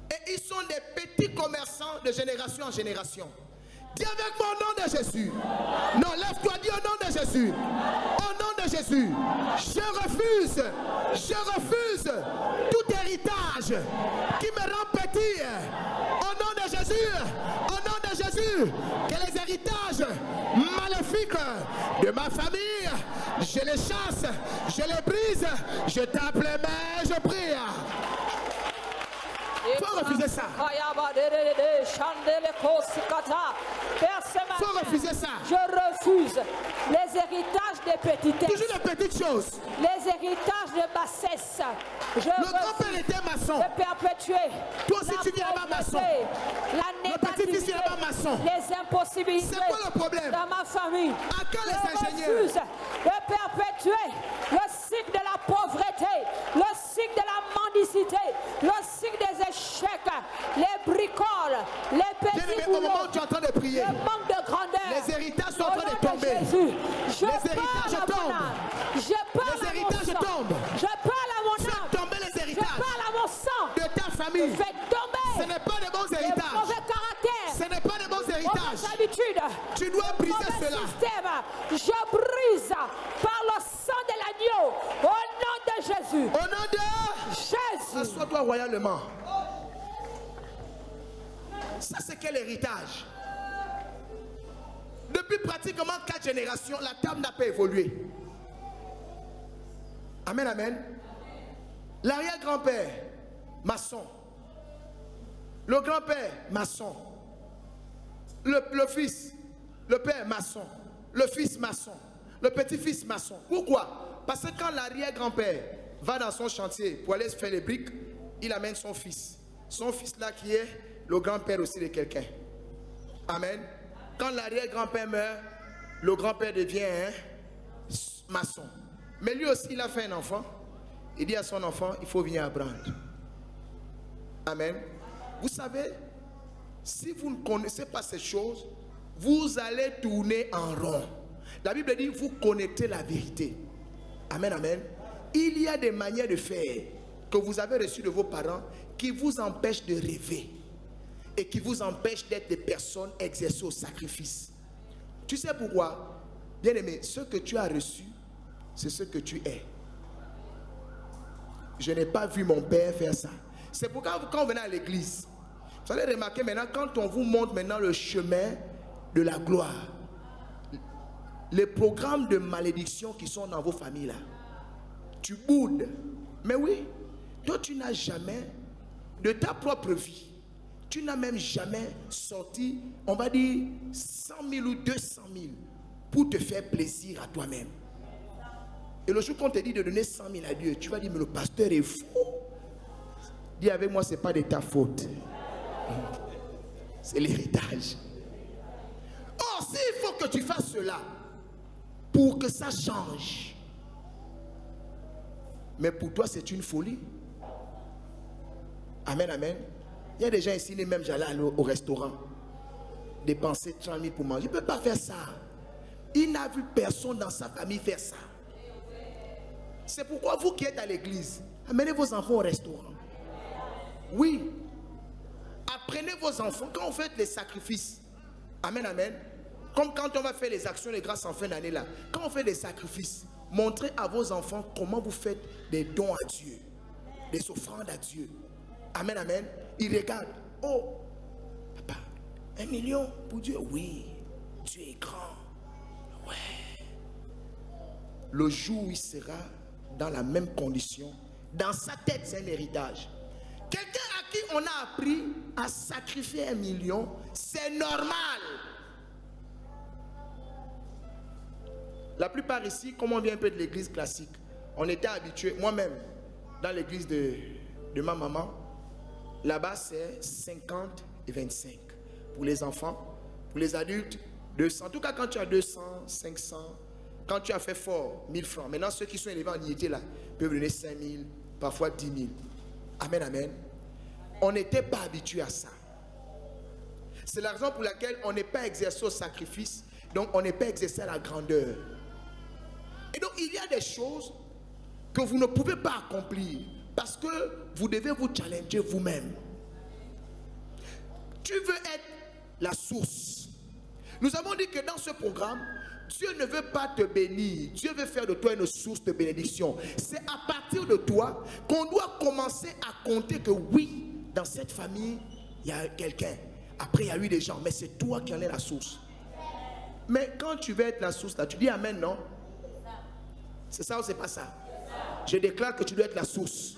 Speaker 1: Et ils sont des petits commerçants de génération en génération. Dis avec moi au nom de Jésus. Non, lève-toi, dis au nom de Jésus. Au nom de Jésus, je refuse tout héritage qui me rend petit. Au nom de Jésus, que les héritages maléfiques de ma famille, je les chasse, je les brise, je tape les mains, je prie. Faut refuser ça. Faut refuser ça.
Speaker 5: Je refuse les héritages des petitesses.
Speaker 1: Toujours les petites choses.
Speaker 5: Les héritages de bassesse.
Speaker 1: Le grand-père était maçon.
Speaker 5: De perpétuer.
Speaker 1: Toi aussi tu viens là-bas maçon.
Speaker 5: La
Speaker 1: le petit-fils est là-bas maçon.
Speaker 5: Les impossibilités.
Speaker 1: C'est quoi le problème?
Speaker 5: Dans ma famille.
Speaker 1: À quand les ingénieurs?
Speaker 5: Je refuse de perpétuer le cycle de la pauvreté, le cycle de la mendicité, le cycle des échecs, les bricoles, les petits boulots,
Speaker 1: au moment où tu es en train de prier,
Speaker 5: le manque de grandeur.
Speaker 1: Les héritages sont en train de tomber.
Speaker 5: Les
Speaker 1: héritages tombent. Les héritages tombent.
Speaker 5: Je parle à mon âme.
Speaker 1: Fais tomber les héritages.
Speaker 5: Je parle à mon sang.
Speaker 1: De ta famille.
Speaker 5: Fais tomber.
Speaker 1: Ce n'est pas de bons héritages.
Speaker 5: Mauvais caractère.
Speaker 1: Ce n'est pas de bons héritages.
Speaker 5: Habitude.
Speaker 1: Tu dois briser cela.
Speaker 5: Système. Je brise par le sang de l'agneau. Au nom de Jésus.
Speaker 1: Au nom de
Speaker 5: Jésus.
Speaker 1: Assois-toi royalement. Ça, c'est quel héritage? Depuis pratiquement 4 générations, la table n'a pas évolué. Amen, amen. L'arrière-grand-père, maçon. Le grand-père, maçon. Le fils, le père, maçon. Le fils, maçon. Le petit-fils, maçon. Pourquoi? Parce que quand l'arrière-grand-père va dans son chantier pour aller se faire les briques, il amène son fils. Son fils là qui est le grand-père aussi de quelqu'un. Amen. Quand l'arrière-grand-père meurt, le grand-père devient maçon. Mais lui aussi, il a fait un enfant. Il dit à son enfant, il faut venir apprendre. Amen. Vous savez, si vous ne connaissez pas ces choses, vous allez tourner en rond. La Bible dit, vous connaissez la vérité. Amen, amen. Il y a des manières de faire que vous avez reçues de vos parents qui vous empêchent de rêver et qui vous empêchent d'être des personnes exercées au sacrifice. Tu sais pourquoi? Bien aimé, ce que tu as reçu, c'est ce que tu es. Je n'ai pas vu mon père faire ça. C'est pourquoi quand on venait à l'église, vous allez remarquer maintenant, quand on vous montre maintenant le chemin de la gloire, les programmes de malédiction qui sont dans vos familles là, tu boudes. Mais oui, toi tu n'as jamais, de ta propre vie, tu n'as même jamais sorti, on va dire, 100 000 ou 200 000 pour te faire plaisir à toi-même. Et le jour qu'on te dit de donner 100 000 à Dieu, tu vas dire, mais le pasteur est fou. Dis avec moi, ce n'est pas de ta faute. C'est l'héritage. Or, s'il faut que tu fasses cela pour que ça change, mais pour toi, c'est une folie. Amen, amen. Il y a des gens ici, même j'allais aller au restaurant, dépenser 30 000 pour manger. Il ne peut pas faire ça. Il n'a vu personne dans sa famille faire ça. C'est pourquoi vous qui êtes à l'église, amenez vos enfants au restaurant. Oui. Apprenez vos enfants quand vous faites les sacrifices. Amen, amen. Comme quand on va faire les actions de grâce en fin d'année là. Quand on fait des sacrifices, montrez à vos enfants comment vous faites des dons à Dieu. Des offrandes à Dieu. Amen, amen. Ils regardent. Oh, papa, 1 million pour Dieu. Oui, Dieu est grand. Ouais. Le jour où il sera dans la même condition, dans sa tête, c'est un héritage. Quelqu'un à qui on a appris à sacrifier 1 million, c'est normal. la plupart ici, comme on vient un peu de l'église classique, on était habitué, moi-même, dans l'église de ma maman, là-bas c'est 50 et 25 pour les enfants, pour les adultes 200. En tout cas, quand tu as 200, 500, quand tu as fait fort 1000 francs. Maintenant, ceux qui sont élevés en dignité là peuvent donner 5000, parfois 10 000. Amen, amen. On n'était pas habitué à ça. C'est la raison pour laquelle on n'est pas exercé au sacrifice, donc on n'est pas exercé à la grandeur. Et donc il y a des choses que vous ne pouvez pas accomplir parce que vous devez vous challenger vous-même. Tu veux être la source. Nous avons dit que dans ce programme, Dieu ne veut pas te bénir. Dieu veut faire de toi une source de bénédiction. C'est à partir de toi qu'on doit commencer à compter que oui, dans cette famille, il y a quelqu'un. Après, il y a eu des gens, mais c'est toi qui en es la source. Mais quand tu veux être la source, là, tu dis amen, non? C'est ça ou c'est pas ça? Je déclare que tu dois être la source.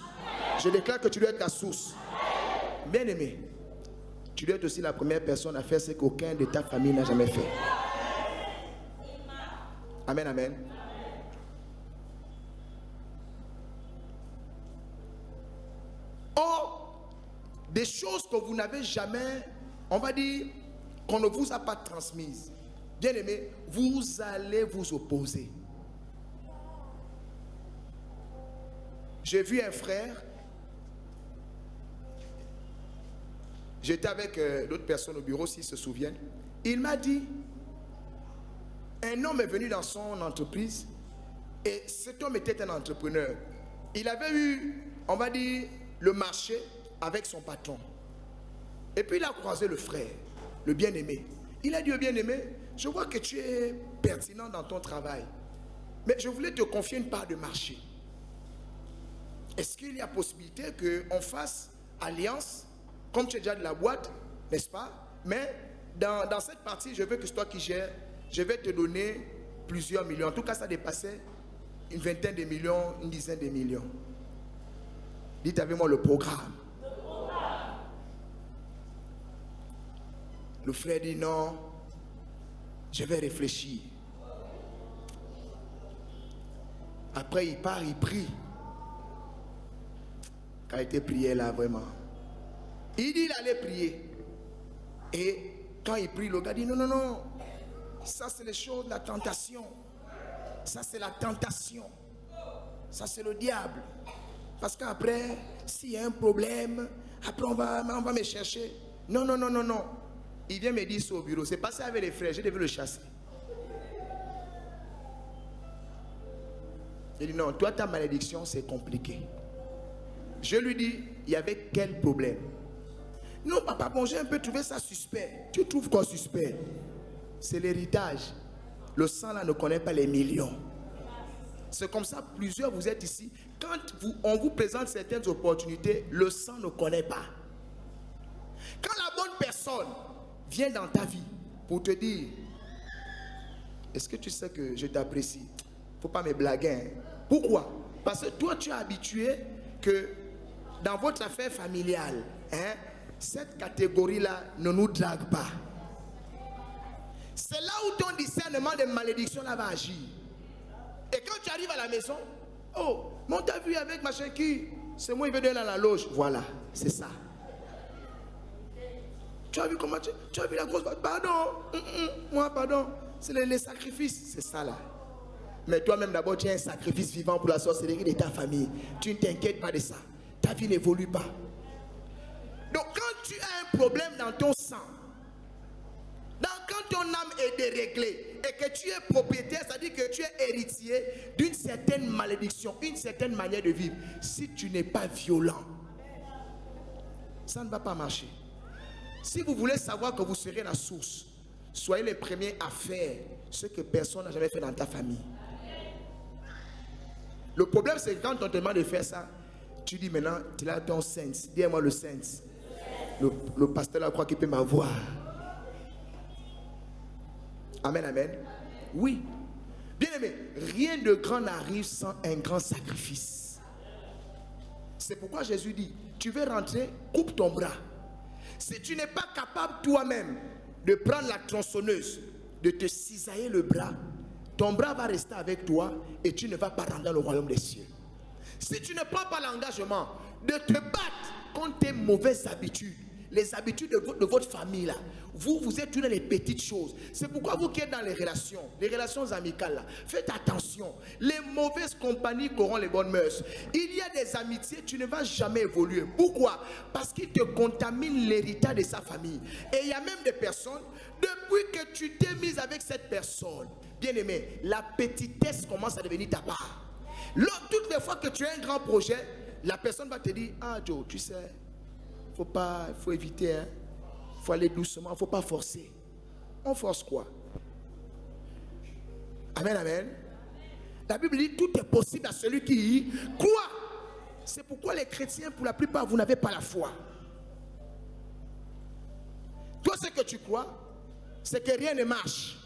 Speaker 1: Je déclare que tu dois être la source. Bien aimé, tu dois être aussi la première personne à faire ce qu'aucun de ta famille n'a jamais fait. Amen, amen. Or, des choses que vous n'avez jamais, on va dire, qu'on ne vous a pas transmises, bien aimé, vous allez vous opposer. J'ai vu un frère, j'étais avec d'autres personnes au bureau, s'ils se souviennent, il m'a dit, un homme est venu dans son entreprise et cet homme était un entrepreneur. Il avait eu, on va dire, le marché avec son patron. Et puis il a croisé le frère, le bien-aimé. Il a dit au bien-aimé, je vois que tu es pertinent dans ton travail, mais je voulais te confier une part de marché. Est-ce qu'il y a possibilité qu'on fasse alliance, comme tu es déjà de la boîte, n'est-ce pas? Mais dans cette partie, je veux que c'est toi qui gères. Je vais te donner plusieurs millions. En tout cas, ça dépassait une vingtaine de millions, une dizaine de millions. Dites avec moi le programme. Le frère dit non, je vais réfléchir. Après, il part, il prie. Quand il était prié là, vraiment. Il dit il allait prier. Et quand il prie, le gars dit non, non, non. Ça, c'est les choses de la tentation. Ça, c'est la tentation. Ça, c'est le diable. Parce qu'après, s'il y a un problème, après, on va me chercher. Non, non, non, non, non. Il vient me dire ça au bureau. C'est passé avec les frères. Je devais le chasser. Il dit non, toi, ta malédiction, c'est compliqué. Je lui dis, il y avait quel problème? Non, papa, bon, j'ai un peu trouvé ça suspect. Tu trouves quoi suspect? C'est l'héritage. Le sang là ne connaît pas les millions. C'est comme ça, plusieurs vous êtes ici. Quand on vous présente certaines opportunités, le sang ne connaît pas. Quand la bonne personne vient dans ta vie pour te dire, est-ce que tu sais que je t'apprécie? Il ne faut pas me blaguer. Hein? Pourquoi? Parce que toi, tu es habitué que dans votre affaire familiale, hein, cette catégorie-là ne nous drague pas. C'est là où ton discernement de malédiction là va agir. Et quand tu arrives à la maison, oh, mais on t'a vu avec machin qui, c'est moi, il veut donner à la loge. Voilà, c'est ça. Tu as vu comment tu as vu la grosse... Pardon, moi, pardon. C'est les sacrifices, c'est ça là. Mais toi-même d'abord, tu as un sacrifice vivant pour la sorcellerie de ta famille. Tu ne t'inquiètes pas de ça. Ta vie n'évolue pas. Donc quand tu as un problème dans ton sang, quand ton âme est déréglée et que tu es propriétaire, c'est-à-dire que tu es héritier d'une certaine malédiction, une certaine manière de vivre, si tu n'es pas violent, ça ne va pas marcher. Si vous voulez savoir que vous serez la source, soyez les premiers à faire ce que personne n'a jamais fait dans ta famille. Le problème, c'est que quand on te demande de faire ça, tu dis maintenant, tu as ton sens. Dis-moi le sens. Le pasteur là croit qu'il peut m'avoir. Amen, amen. Oui. Bien aimé, rien de grand n'arrive sans un grand sacrifice. C'est pourquoi Jésus dit, tu veux rentrer, coupe ton bras. Si tu n'es pas capable toi-même de prendre la tronçonneuse, de te cisailler le bras, ton bras va rester avec toi et tu ne vas pas rentrer dans le royaume des cieux. Si tu ne prends pas l'engagement de te battre contre tes mauvaises habitudes, les habitudes de votre famille là, vous êtes dans les petites choses. C'est pourquoi vous qui êtes dans les relations amicales là, faites attention. Les mauvaises compagnies corrompent les bonnes mœurs. Il y a des amitiés, tu ne vas jamais évoluer. Pourquoi? Parce qu'ils te contaminent l'héritage de sa famille. Et il y a même des personnes, depuis que tu t'es mise avec cette personne, bien aimé, la petitesse commence à devenir ta part. Toutes les fois que tu as un grand projet, la personne va te dire, ah Joe, tu sais, faut éviter, hein. Faut aller doucement, faut pas forcer. On force quoi? Amen, amen. La Bible dit, tout est possible à celui qui croit. C'est pourquoi les chrétiens, pour la plupart, vous n'avez pas la foi. Toi, ce que tu crois, c'est que rien ne marche.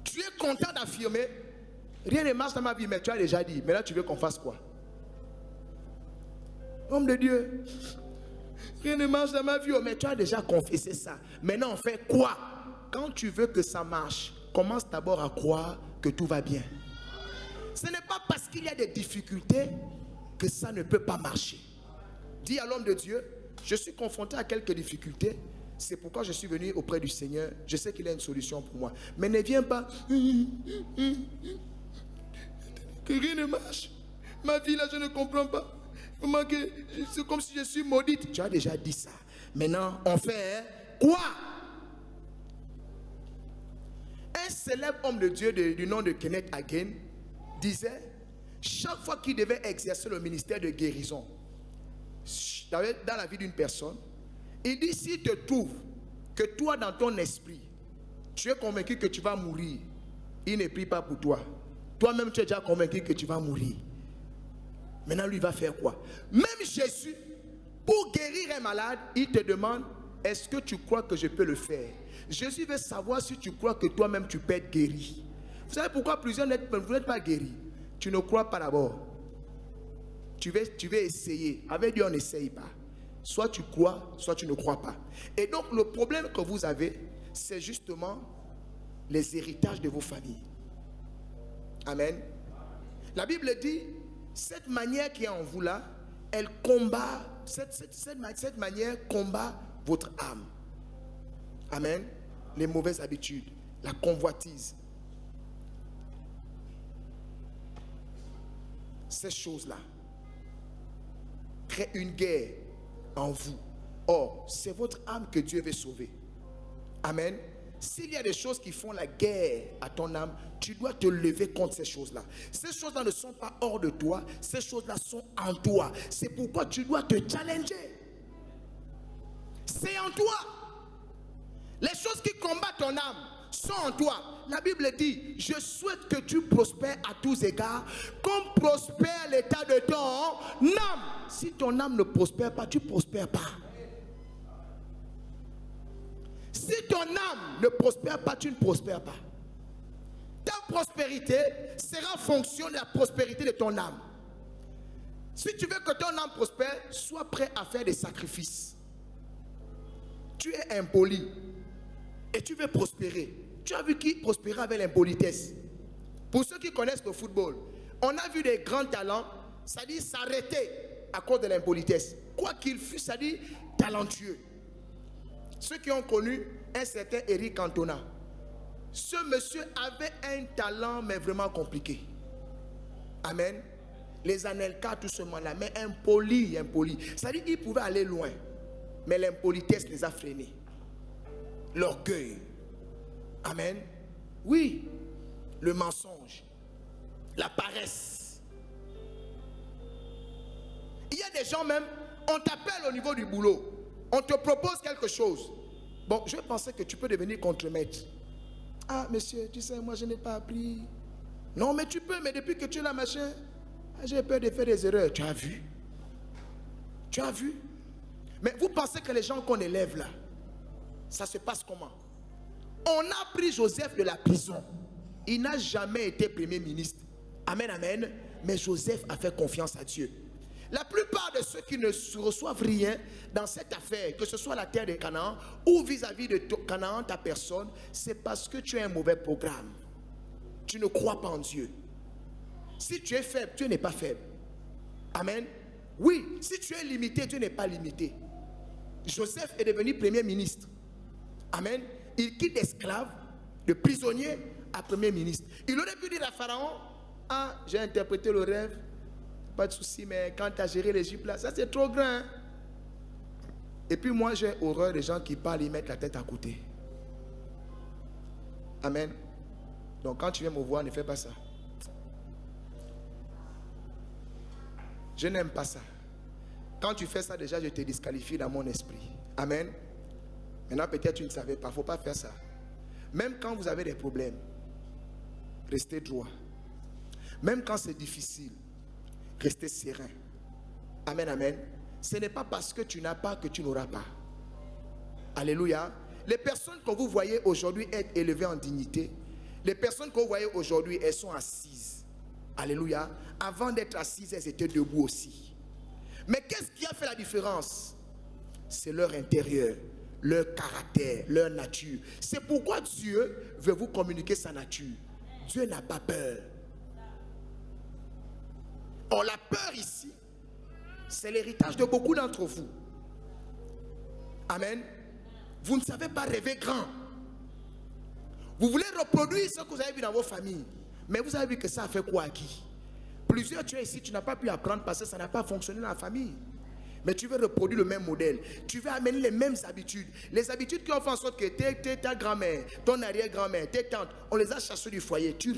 Speaker 1: Tu es content d'affirmer, rien ne marche dans ma vie, mais tu as déjà dit, mais là tu veux qu'on fasse quoi? Homme de Dieu, rien ne marche dans ma vie, mais tu as déjà confessé ça. Maintenant on fait quoi? Quand tu veux que ça marche, commence d'abord à croire que tout va bien. Ce n'est pas parce qu'il y a des difficultés que ça ne peut pas marcher. Dis à l'homme de Dieu, je suis confronté à quelques difficultés. C'est pourquoi je suis venu auprès du Seigneur. Je sais qu'il a une solution pour moi. Mais ne viens pas. Que rien ne marche. Ma vie là, je ne comprends pas. C'est comme si je suis maudite. Tu as déjà dit ça. Maintenant, on fait quoi? Un célèbre homme de Dieu du nom de Kenneth Hagin disait, chaque fois qu'il devait exercer le ministère de guérison dans la vie d'une personne, il dit, s'il te trouve que toi dans ton esprit, tu es convaincu que tu vas mourir, il ne prie pas pour toi. Toi-même tu es déjà convaincu que tu vas mourir. Maintenant lui va faire quoi? Même Jésus, pour guérir un malade, il te demande, est-ce que tu crois que je peux le faire? Jésus veut savoir si tu crois que toi-même tu peux être guéri. Vous savez pourquoi plusieurs vous n'êtes pas guéris? Tu ne crois pas d'abord. Tu veux essayer. Avec Dieu on n'essaye pas. Soit tu crois, soit tu ne crois pas. Et donc le problème que vous avez, c'est justement les héritages de vos familles. Amen. La Bible dit, cette manière qui est en vous là, elle combat, cette manière combat votre âme. Amen. Les mauvaises habitudes, la convoitise. Ces choses-là créent une guerre en vous. Or, c'est votre âme que Dieu veut sauver. Amen. S'il y a des choses qui font la guerre à ton âme, tu dois te lever contre ces choses-là. Ces choses-là ne sont pas hors de toi, ces choses-là sont en toi. C'est pourquoi tu dois te challenger. C'est en toi. Les choses qui combattent ton âme sont en toi. La Bible dit, je souhaite que tu prospères à tous égards, comme prospère l'état de ton âme. Si ton âme ne prospère pas, tu ne prospères pas. Si ton âme ne prospère pas, tu ne prospères pas. Ta prospérité sera en fonction de la prospérité de ton âme. Si tu veux que ton âme prospère, sois prêt à faire des sacrifices. Tu es impoli et tu veux prospérer. Tu as vu qui prospérait avec l'impolitesse? Pour ceux qui connaissent le football, on a vu des grands talents, ça dit s'arrêter à cause de l'impolitesse. Quoi qu'il fût, ça dit talentueux. Ceux qui ont connu un certain Eric Cantona, ce monsieur avait un talent mais vraiment compliqué. Amen. Les Anelka, tout ce monde-là, mais impoli. Ça dit qu'il pouvait aller loin, mais l'impolitesse les a freinés. L'orgueil. Amen. Oui, le mensonge, la paresse. Il y a des gens même, on t'appelle au niveau du boulot, on te propose quelque chose. Bon, je pensais que tu peux devenir contremaître. Ah, monsieur, tu sais, moi je n'ai pas appris. Non, mais tu peux, mais depuis que tu es là, machin, j'ai peur de faire des erreurs. Tu as vu? Tu as vu? Mais vous pensez que les gens qu'on élève là, ça se passe comment? On a pris Joseph de la prison. Il n'a jamais été premier ministre. Amen, amen. Mais Joseph a fait confiance à Dieu. La plupart de ceux qui ne reçoivent rien dans cette affaire, que ce soit la terre de Canaan ou vis-à-vis de Canaan, ta personne, c'est parce que tu as un mauvais programme. tu ne crois pas en Dieu. Si tu es faible, Dieu n'est pas faible. Amen. Oui, si tu es limité, Dieu n'est pas limité. Joseph est devenu premier ministre. Amen. Il quitte d'esclave, de prisonnier à premier ministre. Il aurait pu dire à Pharaon, ah, j'ai interprété le rêve, pas de souci, mais quand tu as géré l'Égypte là, ça c'est trop grand. Hein? Et puis moi j'ai horreur des gens qui parlent, ils mettent la tête à côté. Amen. Donc quand tu viens me voir, ne fais pas ça. Je n'aime pas ça. Quand tu fais ça, déjà, je te disqualifie dans mon esprit. Amen. Maintenant, peut-être tu ne savais pas. Il ne faut pas faire ça. Même quand vous avez des problèmes, restez droit. Même quand c'est difficile, restez serein. Amen, amen. Ce n'est pas parce que tu n'as pas que tu n'auras pas. Alléluia. Les personnes que vous voyez aujourd'hui être élevées en dignité, les personnes que vous voyez aujourd'hui, elles sont assises. Alléluia. Avant d'être assises, elles étaient debout aussi. Mais qu'est-ce qui a fait la différence? C'est leur intérieur, leur caractère, leur nature. C'est pourquoi Dieu veut vous communiquer sa nature. Dieu n'a pas peur. Or, la peur ici, c'est l'héritage de beaucoup d'entre vous. Amen. Vous ne savez pas rêver grand. Vous voulez reproduire ce que vous avez vu dans vos familles. Mais vous avez vu que ça a fait quoi à qui? Plusieurs, tu es ici, tu n'as pas pu apprendre parce que ça n'a pas fonctionné dans la famille. Mais tu veux reproduire le même modèle. Tu veux amener les mêmes habitudes. Les habitudes qui ont fait en sorte que ta grand-mère, ton arrière-grand-mère, tes tantes, on les a chassés du foyer. Tu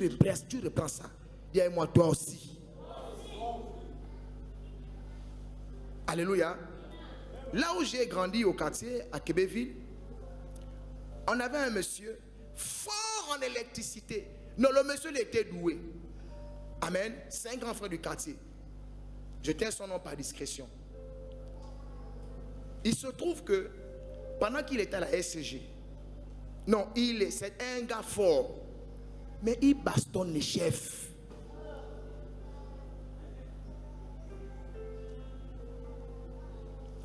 Speaker 1: reprends ça. Dis-moi, toi aussi. Alléluia. Là où j'ai grandi au quartier, à Québécville, on avait un monsieur fort en électricité. Non, le monsieur il était doué. Amen. C'est un grand frère du quartier. Je tiens son nom par discrétion. Il se trouve que pendant qu'il était à la SCG, non, c'est un gars fort, mais il bastonne les chefs.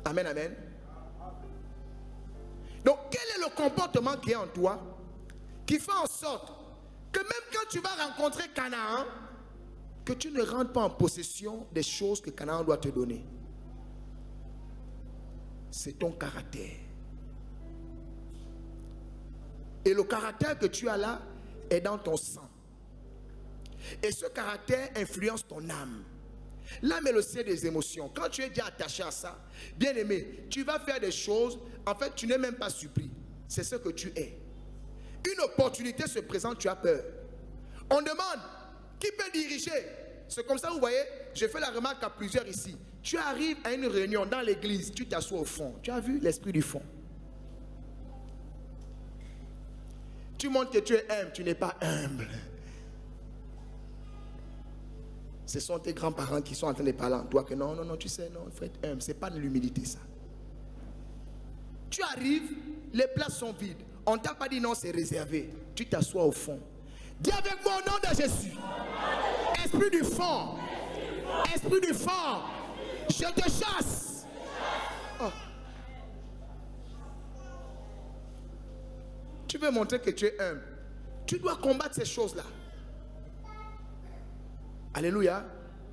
Speaker 1: Amen, amen. Donc, quel est le comportement qui est en toi qui fait en sorte que même quand tu vas rencontrer Canaan, que tu ne rentres pas en possession des choses que Canaan doit te donner? C'est ton caractère. Et le caractère que tu as là est dans ton sang. Et ce caractère influence ton âme. L'âme est le ciel des émotions. Quand tu es déjà attaché à ça, bien aimé, tu vas faire des choses, en fait, tu n'es même pas surpris. C'est ce que tu es. Une opportunité se présente, tu as peur. On demande, qui peut diriger? C'est comme ça, vous voyez, j'ai fait la remarque à plusieurs ici. Tu arrives à une réunion dans l'église, tu t'assois au fond. Tu as vu l'esprit du fond. Tu montres que tu es humble, tu n'es pas humble. Ce sont tes grands-parents qui sont en train de parler en toi que non, tu sais, non, il faut être humble. Ce n'est pas de l'humilité, ça. Tu arrives, les places sont vides. On ne t'a pas dit non, c'est réservé. Tu t'assois au fond. Dis avec moi au nom de Jésus. Esprit du fond. Esprit du fond. Je te chasse. Oh. Tu veux montrer que tu es humble. Tu dois combattre ces choses-là. Alléluia.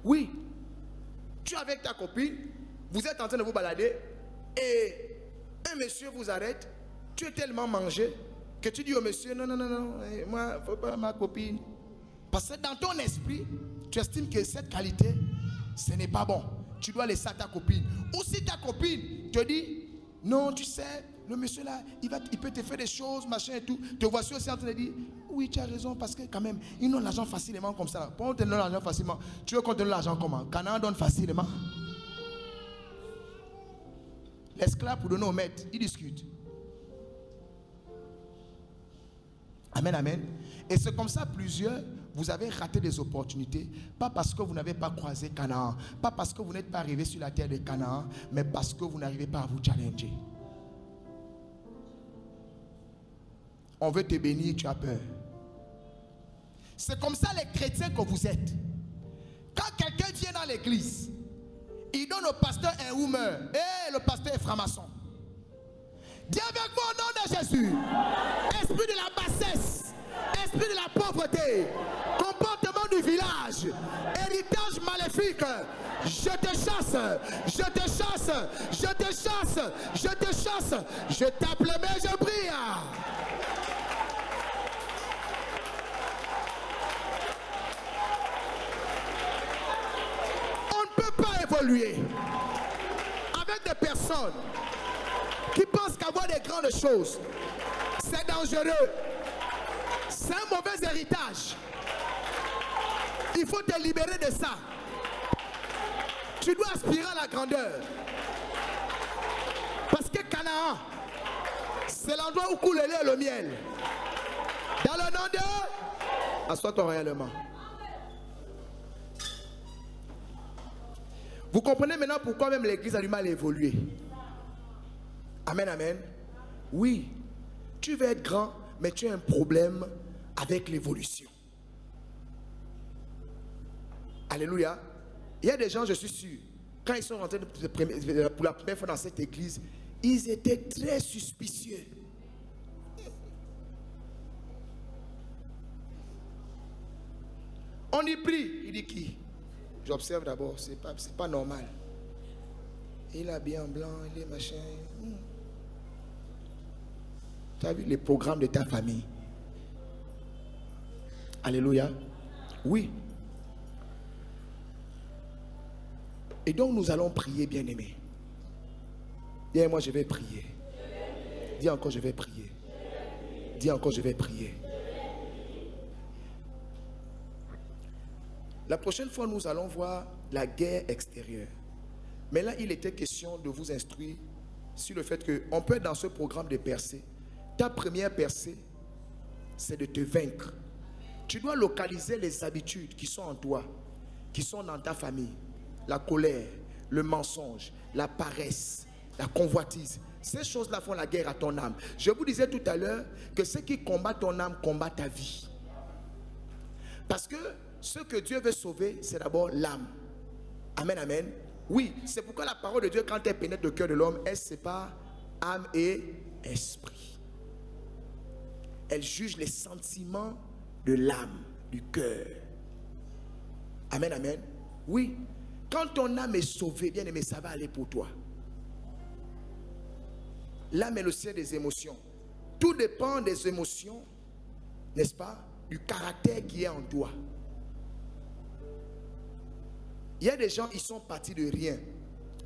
Speaker 1: Oui. Tu es avec ta copine. Vous êtes en train de vous balader. Et un monsieur vous arrête. Tu es tellement mangé que tu dis au monsieur, non, moi, faut pas ma copine. Parce que dans ton esprit, tu estimes que cette qualité, ce n'est pas bon. Tu dois laisser à ta copine. Ou si ta copine te dit, non, tu sais, le monsieur là, il peut te faire des choses, machin et tout. Te voici aussi en train de dire, oui, tu as raison, parce que quand même, ils donnent l'argent facilement comme ça. Pourquoi on te donne l'argent facilement? Tu veux qu'on te donne l'argent comment? Canaan donne facilement. L'esclave pour donner au maître, il discute. Amen, amen. Et c'est comme ça plusieurs, vous avez raté des opportunités, pas parce que vous n'avez pas croisé Canaan, pas parce que vous n'êtes pas arrivé sur la terre de Canaan, mais parce que vous n'arrivez pas à vous challenger. On veut te bénir, tu as peur. C'est comme ça les chrétiens que vous êtes. Quand quelqu'un vient dans l'église, il donne au pasteur un humeur. Et le pasteur est franc-maçon. Dis avec moi au nom de Jésus. Esprit de la bassesse, esprit de la pauvreté, comportement du village, héritage maléfique, je te chasse, je te chasse, je te chasse, je te chasse, je tape les mains, je prie. On ne peut pas évoluer avec des personnes qui pensent qu'avoir des grandes choses, c'est dangereux. C'est un mauvais héritage. Il faut te libérer de ça. Tu dois aspirer à la grandeur. Parce que Canaan, c'est l'endroit où coule le lait et le miel. Dans le nom de... Assois-toi réellement. Vous comprenez maintenant pourquoi même l'église a du mal à évoluer. Amen, amen. Oui, tu veux être grand, mais tu as un problème avec l'évolution. Alléluia. Il y a des gens, je suis sûr, quand ils sont rentrés pour la première fois dans cette église, ils étaient très suspicieux. On y prie. Il dit qui? J'observe d'abord, c'est pas normal. Il est habillé en blanc, il est machin. Tu as vu les programmes de ta famille? Alléluia. Oui. Et donc nous allons prier, bien-aimés. Dis moi je vais prier. Dis encore je vais prier. Dis encore je vais prier. La prochaine fois nous allons voir la guerre extérieure. Mais là il était question de vous instruire sur le fait qu'on peut être dans ce programme de percée. Ta première percée, c'est de te vaincre. Tu dois localiser les habitudes qui sont en toi, qui sont dans ta famille. La colère, le mensonge, la paresse, la convoitise. Ces choses-là font la guerre à ton âme. Je vous disais tout à l'heure que ce qui combat ton âme combat ta vie. Parce que ce que Dieu veut sauver, c'est d'abord l'âme. Amen, amen. Oui, c'est pourquoi la parole de Dieu, quand elle pénètre le cœur de l'homme, elle sépare âme et esprit. Elle juge les sentiments de l'âme, du cœur. Amen, amen. Oui. Quand ton âme est sauvée, bien aimé, ça va aller pour toi. L'âme est le ciel des émotions. Tout dépend des émotions, n'est-ce pas? Du caractère qui est en toi. Il y a des gens, ils sont partis de rien.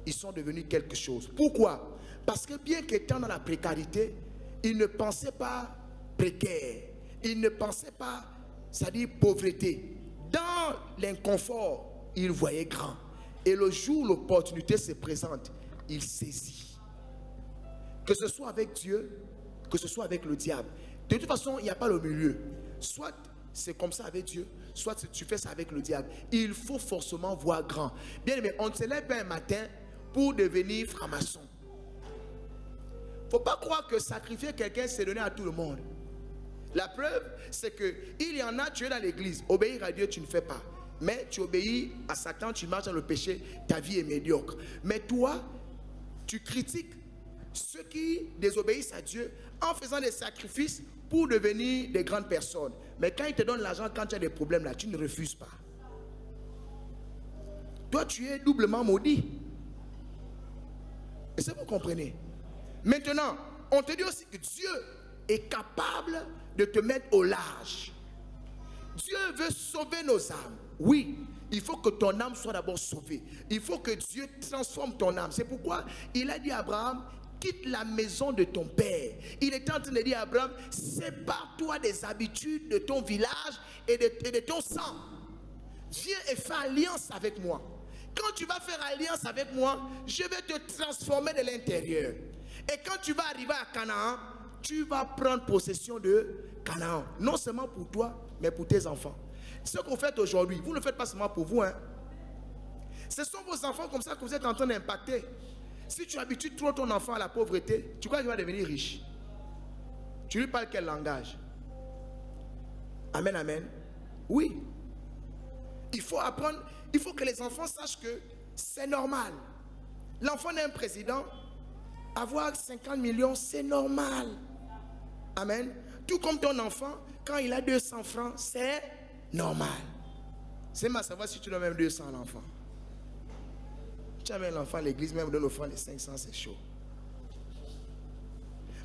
Speaker 1: Ils sont devenus quelque chose. Pourquoi? Parce que bien qu'étant dans la précarité, ils ne pensaient pas précaire. Ils ne pensaient pas, c'est-à-dire pauvreté. Dans l'inconfort, ils voyaient grand. Et le jour où l'opportunité se présente, il saisit. Que ce soit avec Dieu, que ce soit avec le diable. De toute façon, il n'y a pas le milieu. Soit c'est comme ça avec Dieu, soit tu fais ça avec le diable. Il faut forcément voir grand. Bien aimé, on ne se lève pas un matin pour devenir franc-maçon. Il ne faut pas croire que sacrifier quelqu'un, c'est donner à tout le monde. La preuve, c'est qu'il y en a, tu es dans l'église, obéir à Dieu, tu ne fais pas. Mais tu obéis à Satan, tu marches dans le péché, ta vie est médiocre. Mais toi, tu critiques ceux qui désobéissent à Dieu en faisant des sacrifices pour devenir des grandes personnes. Mais quand ils te donnent l'argent, quand tu as des problèmes là, tu ne refuses pas. Toi, tu es doublement maudit. Est-ce que vous comprenez? Maintenant, on te dit aussi que Dieu est capable de te mettre au large. Dieu veut sauver nos âmes. Oui, il faut que ton âme soit d'abord sauvée. Il faut que Dieu transforme ton âme. C'est pourquoi il a dit à Abraham, quitte la maison de ton père. Il était en train de dire à Abraham, sépare-toi des habitudes de ton village et de ton sang. Viens et fais alliance avec moi. Quand tu vas faire alliance avec moi, je vais te transformer de l'intérieur. Et quand tu vas arriver à Canaan, tu vas prendre possession de Canaan. Non seulement pour toi, mais pour tes enfants. Ce qu'on fait aujourd'hui, vous ne le faites pas seulement pour vous. Ce sont vos enfants comme ça que vous êtes en train d'impacter. Si tu habitues trop ton enfant à la pauvreté, tu crois qu'il va devenir riche? Tu lui parles quel langage? Amen, amen. Oui. Il faut apprendre, il faut que les enfants sachent que c'est normal. L'enfant d'un président, avoir 50 millions, c'est normal. Amen. Tout comme ton enfant, quand il a 200 francs, c'est normal. C'est mal savoir si tu donnes même 200 à l'enfant. Tu amènes l'enfant à l'église, même donne l'offrande les 500, c'est chaud.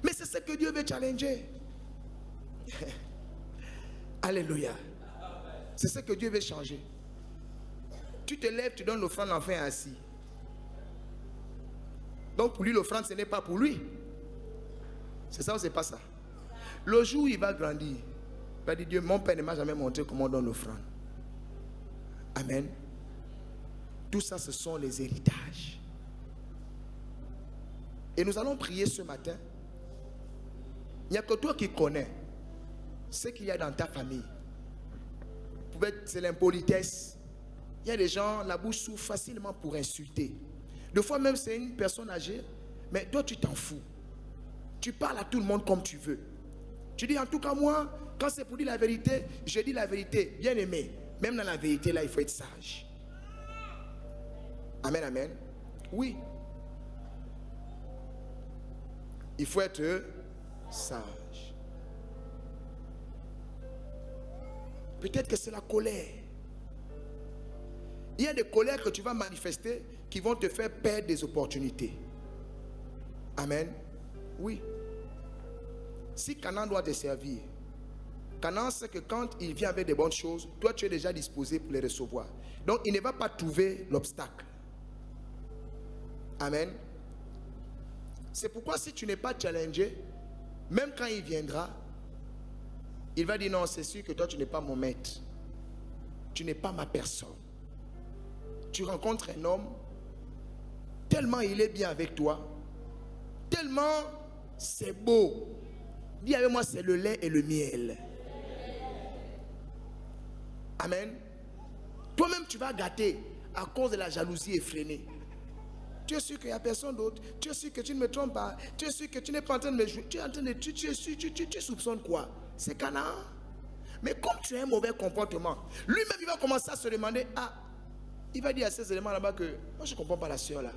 Speaker 1: Mais c'est ce que Dieu veut challenger. Alléluia. C'est ce que Dieu veut changer. Tu te lèves, tu donnes l'offrande, l'enfant est assis. Donc pour lui, l'offrande, ce n'est pas pour lui. C'est ça ou c'est pas ça? Le jour où il va grandir, il va dire, Dieu, mon père ne m'a jamais montré comment on donne l'offrande. Amen. Tout ça, ce sont les héritages. Et nous allons prier ce matin. Il n'y a que toi qui connais ce qu'il y a dans ta famille. C'est l'impolitesse. Il y a des gens, la bouche s'ouvre facilement pour insulter. Des fois même c'est une personne âgée, mais toi tu t'en fous. Tu parles à tout le monde comme tu veux. Tu dis en tout cas moi, quand c'est pour dire la vérité, je dis la vérité, bien aimé. Même dans la vérité là, il faut être sage. Amen, amen. Oui. Il faut être sage. Peut-être que c'est la colère. Il y a des colères que tu vas manifester qui vont te faire perdre des opportunités. Amen. Oui. Si Canaan doit te servir, Canaan sait que quand il vient avec des bonnes choses, toi tu es déjà disposé pour les recevoir. Donc il ne va pas trouver l'obstacle. Amen. C'est pourquoi si tu n'es pas challengé, même quand il viendra, il va dire non, c'est sûr que toi tu n'es pas mon maître. Tu n'es pas ma personne. Tu rencontres un homme, tellement il est bien avec toi, tellement c'est beau. Dis avec moi, c'est le lait et le miel. Amen. Toi-même tu vas gâter à cause de la jalousie effrénée. Tu es sûr qu'il n'y a personne d'autre. Tu es sûr que tu ne me trompes pas. Tu es sûr que tu n'es pas en train de me jouer. Tu es en train de... Tu soupçonnes quoi? C'est Canaan. Mais comme tu as un mauvais comportement, lui-même il va commencer à se demander, ah, il va dire à ces éléments là-bas que moi je ne comprends pas la soeur là.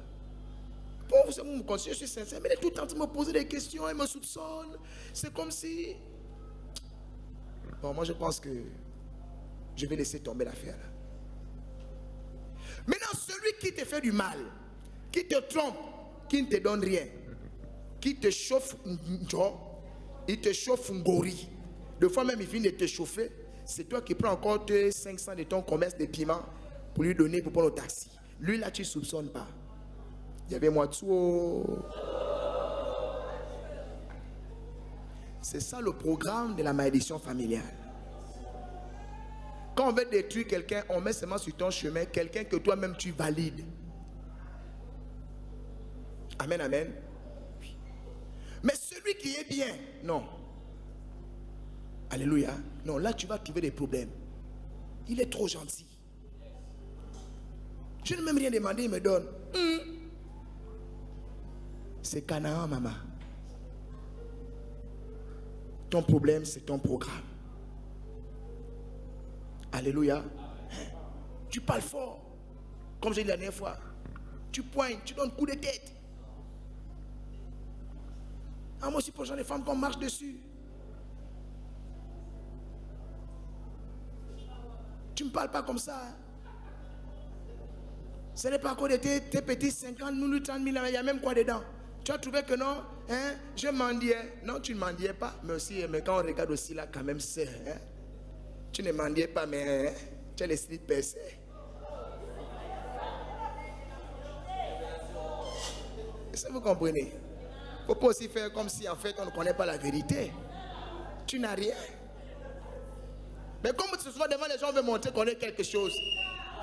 Speaker 1: Pauvre, c'est mon conseiller, je suis sincère, mais il est tout le temps en train de me poser des questions, il me soupçonne. C'est comme si... Bon, moi je pense que je vais laisser tomber l'affaire là. Maintenant, celui qui te fait du mal, qui te trompe, qui ne te donne rien, qui te chauffe, il te chauffe un gorille. Deux fois même il finit de te chauffer, c'est toi qui prends encore 500 de ton commerce de piment pour lui donner pour prendre au taxi. Lui là tu ne soupçonnes pas. Il y avait moi tout. C'est ça le programme de la malédiction familiale. Quand on veut détruire quelqu'un, on met seulement sur ton chemin quelqu'un que toi-même tu valides. Amen, amen. Mais celui qui est bien, non. Alléluia. Non, là tu vas trouver des problèmes. Il est trop gentil. Je n'ai même rien demandé, il me donne. C'est Canaan, maman. Ton problème, c'est ton programme. Alléluia. Tu parles fort. Comme j'ai dit la dernière fois. Tu poignes, tu donnes coup de tête. Ah, moi aussi, pour les femmes qu'on marche dessus. Tu ne me parles pas comme ça. Hein? Ce n'est pas encore de tes petits 50 000, 30 000, il y a même quoi dedans. Tu as trouvé que non, hein, je mendiais. Non, tu ne mendiais pas. Mais aussi, mais quand on regarde aussi là, quand même, c'est. Hein, tu ne mendiais pas, mais hein, tu as les slips percés. Est-ce que vous comprenez? Il ne faut pas aussi faire comme si en fait on ne connaît pas la vérité. Tu n'as rien. Mais comme ce soir devant les gens, on veut montrer qu'on a quelque chose.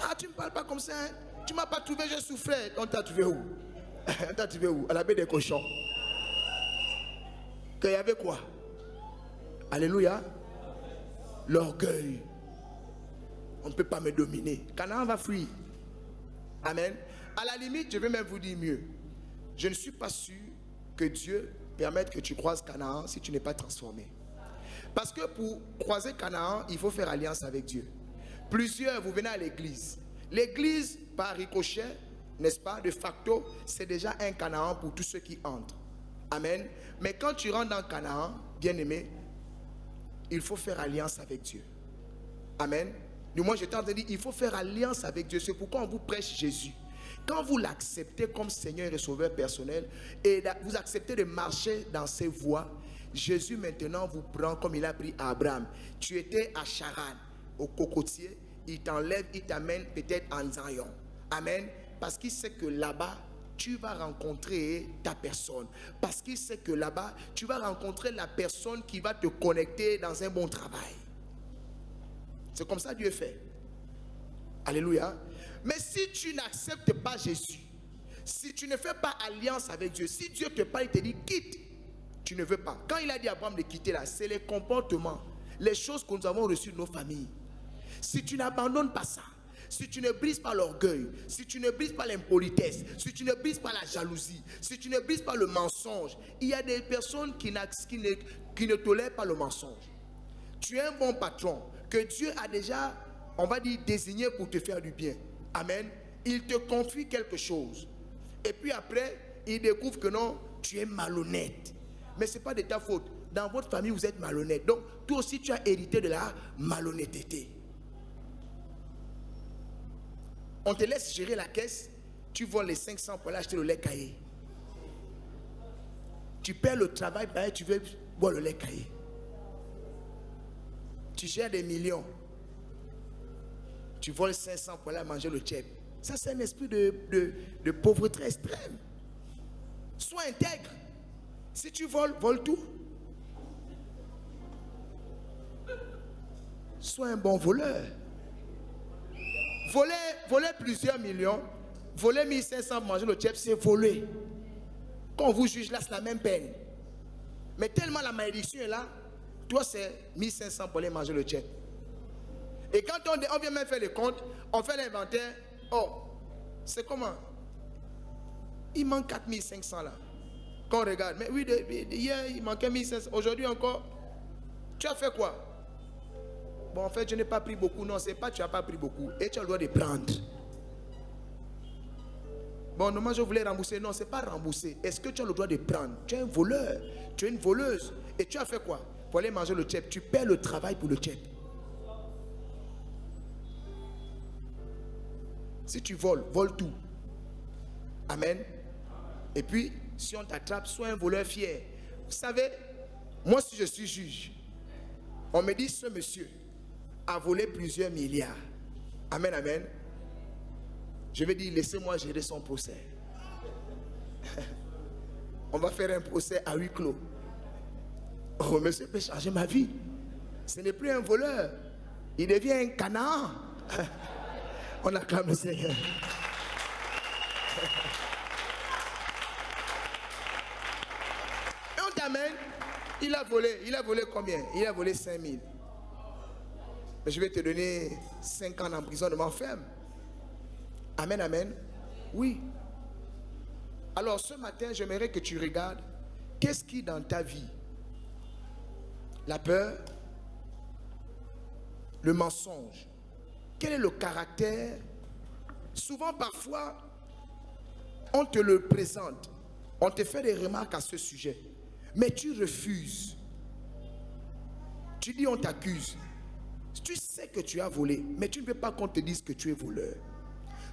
Speaker 1: Ah, tu ne me parles pas comme ça. Hein? Tu ne m'as pas trouvé, je souffrais. On t'a trouvé où? On t'a trouvé où? À la baie des cochons. Qu'il y avait quoi? Alléluia. L'orgueil. On ne peut pas me dominer. Canaan va fuir. Amen. À la limite, je vais même vous dire mieux. Je ne suis pas sûr que Dieu permette que tu croises Canaan si tu n'es pas transformé. Parce que pour croiser Canaan, il faut faire alliance avec Dieu. Plusieurs, vous venez à l'église. L'église, par ricochet, n'est-ce pas, de facto, c'est déjà un Canaan pour tous ceux qui entrent. Amen. Mais quand tu rentres dans Canaan, bien-aimé, il faut faire alliance avec Dieu. Amen. Du moins, je t'entends dire, il faut faire alliance avec Dieu. C'est pourquoi on vous prêche Jésus. Quand vous l'acceptez comme Seigneur et Sauveur personnel, et vous acceptez de marcher dans ses voies, Jésus maintenant vous prend comme il a pris Abraham. Tu étais à Charan, au cocotier, il t'enlève, il t'amène peut-être en Zion. Amen. Parce qu'il sait que là-bas, tu vas rencontrer ta personne. Parce qu'il sait que là-bas, tu vas rencontrer la personne qui va te connecter dans un bon travail. C'est comme ça que Dieu fait. Alléluia. Mais si tu n'acceptes pas Jésus, si tu ne fais pas alliance avec Dieu, si Dieu te parle, il te dit quitte, tu ne veux pas. Quand il a dit à Abraham de quitter là, c'est les comportements, les choses que nous avons reçues de nos familles. Si tu n'abandonnes pas ça, si tu ne brises pas l'orgueil, si tu ne brises pas l'impolitesse, si tu ne brises pas la jalousie, si tu ne brises pas le mensonge, il y a des personnes qui ne tolèrent pas le mensonge. Tu es un bon patron que Dieu a déjà, on va dire, désigné pour te faire du bien. Amen. Il te confie quelque chose. Et puis après, il découvre que non, tu es malhonnête. Mais ce n'est pas de ta faute. Dans votre famille, vous êtes malhonnête. Donc, toi aussi, tu as hérité de la malhonnêteté. On te laisse gérer la caisse. Tu voles les 500 pour aller acheter le lait caillé. Tu perds le travail, tu veux boire le lait caillé. Tu gères des millions. Tu voles 500 pour aller manger le tchèp. Ça, c'est un esprit de pauvreté extrême. Sois intègre. Si tu voles, vole tout. Sois un bon voleur. Voler plusieurs millions, voler 1500 pour manger le tchèp, c'est voler. Quand on vous juge là, c'est la même peine. Mais tellement la malédiction est là, toi c'est 1500 pour aller manger le tchèp. Et quand on vient même faire les comptes, on fait l'inventaire. Oh, c'est comment? Il manque 4500 là. Quand on regarde, mais oui, hier il manquait 1500. Aujourd'hui encore, tu as fait quoi? Bon, en fait, je n'ai pas pris beaucoup. Non, c'est pas tu n'as pas pris beaucoup. Et tu as le droit de prendre. Bon, normalement, je voulais rembourser. Non, c'est pas rembourser. Est-ce que tu as le droit de prendre? Tu es un voleur. Tu es une voleuse. Et tu as fait quoi? Pour aller manger le tchèp. Tu perds le travail pour le tchèp. Si tu voles, vole tout. Amen. Et puis, si on t'attrape, sois un voleur fier. Vous savez, moi, si je suis juge, on me dit ce monsieur a volé plusieurs milliards. Amen, amen. Je vais dire, laissez-moi gérer son procès. On va faire un procès à huis clos. Oh, monsieur peut changer ma vie. Ce n'est plus un voleur. Il devient un Canaan. On acclame le Seigneur. Et on t'amène. Il a volé combien? Il a volé 5000. Mais je vais te donner 5 ans d'emprisonnement ferme. Amen, amen. Oui. Alors ce matin, j'aimerais que tu regardes qu'est-ce qui dans ta vie? La peur, le mensonge. Quel est le caractère? Souvent, parfois, on te le présente. On te fait des remarques à ce sujet. Mais tu refuses. Tu dis on t'accuse. Tu sais que tu as volé, mais tu ne veux pas qu'on te dise que tu es voleur.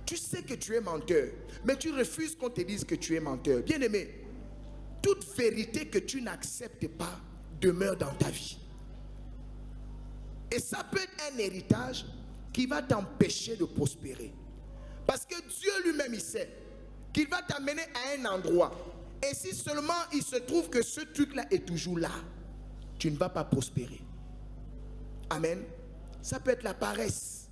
Speaker 1: Tu sais que tu es menteur, mais tu refuses qu'on te dise que tu es menteur. Bien-aimé, toute vérité que tu n'acceptes pas demeure dans ta vie. Et ça peut être un héritage qui va t'empêcher de prospérer. Parce que Dieu lui-même, il sait qu'il va t'amener à un endroit. Et si seulement il se trouve que ce truc-là est toujours là, tu ne vas pas prospérer. Amen. Ça peut être la paresse.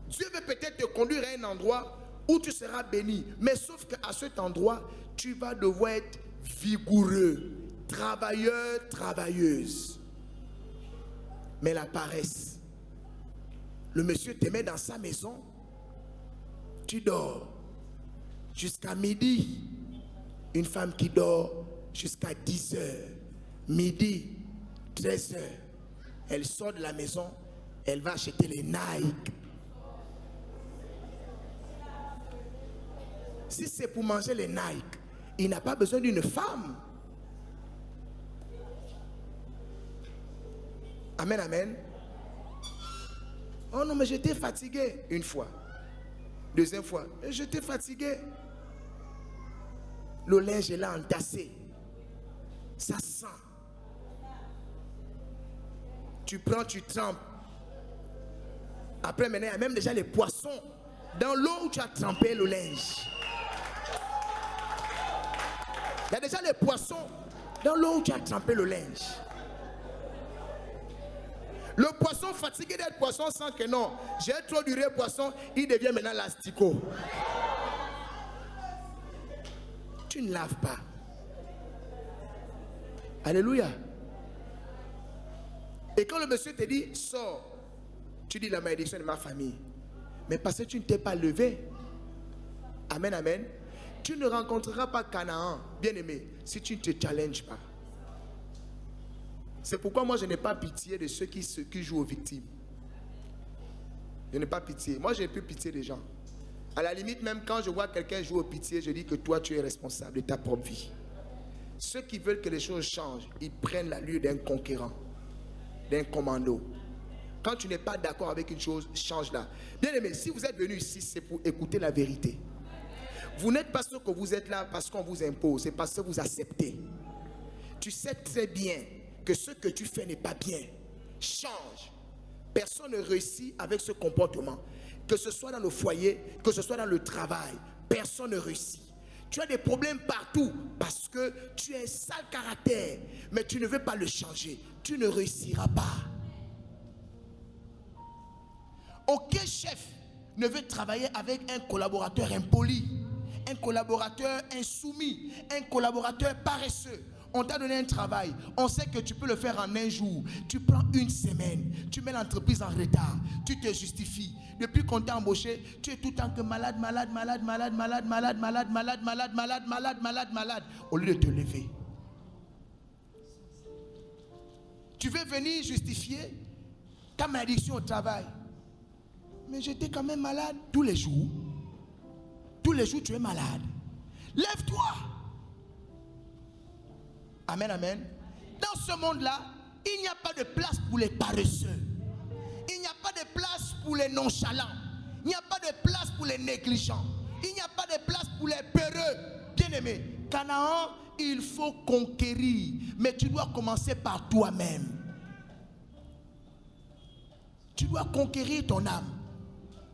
Speaker 1: Dieu veut peut-être te conduire à un endroit où tu seras béni. Mais sauf qu'à cet endroit, tu vas devoir être vigoureux, travailleur, travailleuse. Mais la paresse. Le monsieur te met dans sa maison. Tu dors jusqu'à midi. Une femme qui dort jusqu'à 10 heures. Midi, 13 heures. Elle sort de la maison. Elle va acheter les Nike. Si c'est pour manger les Nike, il n'a pas besoin d'une femme. Amen, amen. Oh non, mais j'étais fatigué une fois. Deuxième fois, j'étais fatigué. Le linge est là entassé. Ça sent. Tu prends, tu trempes. Après, maintenant, il y a même déjà les poissons dans l'eau où tu as trempé le linge. Il y a déjà les poissons dans l'eau où tu as trempé le linge. Le poisson fatigué d'être poisson sent que non, j'ai trop duré poisson, il devient maintenant l'asticot. Tu ne laves pas. Alléluia. Et quand le monsieur te dit, sors, tu dis la malédiction de ma famille. Mais parce que tu ne t'es pas levé. Amen, amen. Tu ne rencontreras pas Canaan, bien aimé, si tu ne te challenges pas. C'est pourquoi moi je n'ai pas pitié de ceux qui jouent aux victimes. Je n'ai pas pitié. Moi j'ai plus pitié des gens. À la limite, même quand je vois quelqu'un jouer aux pitié, je dis que toi tu es responsable de ta propre vie. Ceux qui veulent que les choses changent, ils prennent l'allure d'un conquérant, d'un commando. Quand tu n'es pas d'accord avec une chose, change-la. Bien aimé, si vous êtes venu ici, c'est pour écouter la vérité. Vous n'êtes pas sûr que vous êtes là parce qu'on vous impose, c'est parce que vous acceptez. Tu sais très bien que ce que tu fais n'est pas bien. Change. Personne ne réussit avec ce comportement. Que ce soit dans le foyer, que ce soit dans le travail, personne ne réussit. Tu as des problèmes partout parce que tu as un sale caractère, mais tu ne veux pas le changer. Tu ne réussiras pas. Aucun chef ne veut travailler avec un collaborateur impoli, un collaborateur insoumis, un collaborateur paresseux. On t'a donné un travail, on sait que tu peux le faire en un jour. Tu prends une semaine, tu mets l'entreprise en retard, tu te justifies. Depuis qu'on t'a embauché, tu es tout le temps que malade, au lieu de te lever. Tu veux venir justifier ta malédiction au travail. Mais j'étais quand même malade tous les jours. Tous les jours tu es malade. Lève-toi. Amen, amen. Dans ce monde-là, il n'y a pas de place pour les paresseux. Il n'y a pas de place pour les nonchalants. Il n'y a pas de place pour les négligents. Il n'y a pas de place pour les peureux. Bien-aimé, Canaan, il faut conquérir. Mais tu dois commencer par toi-même. Tu dois conquérir ton âme.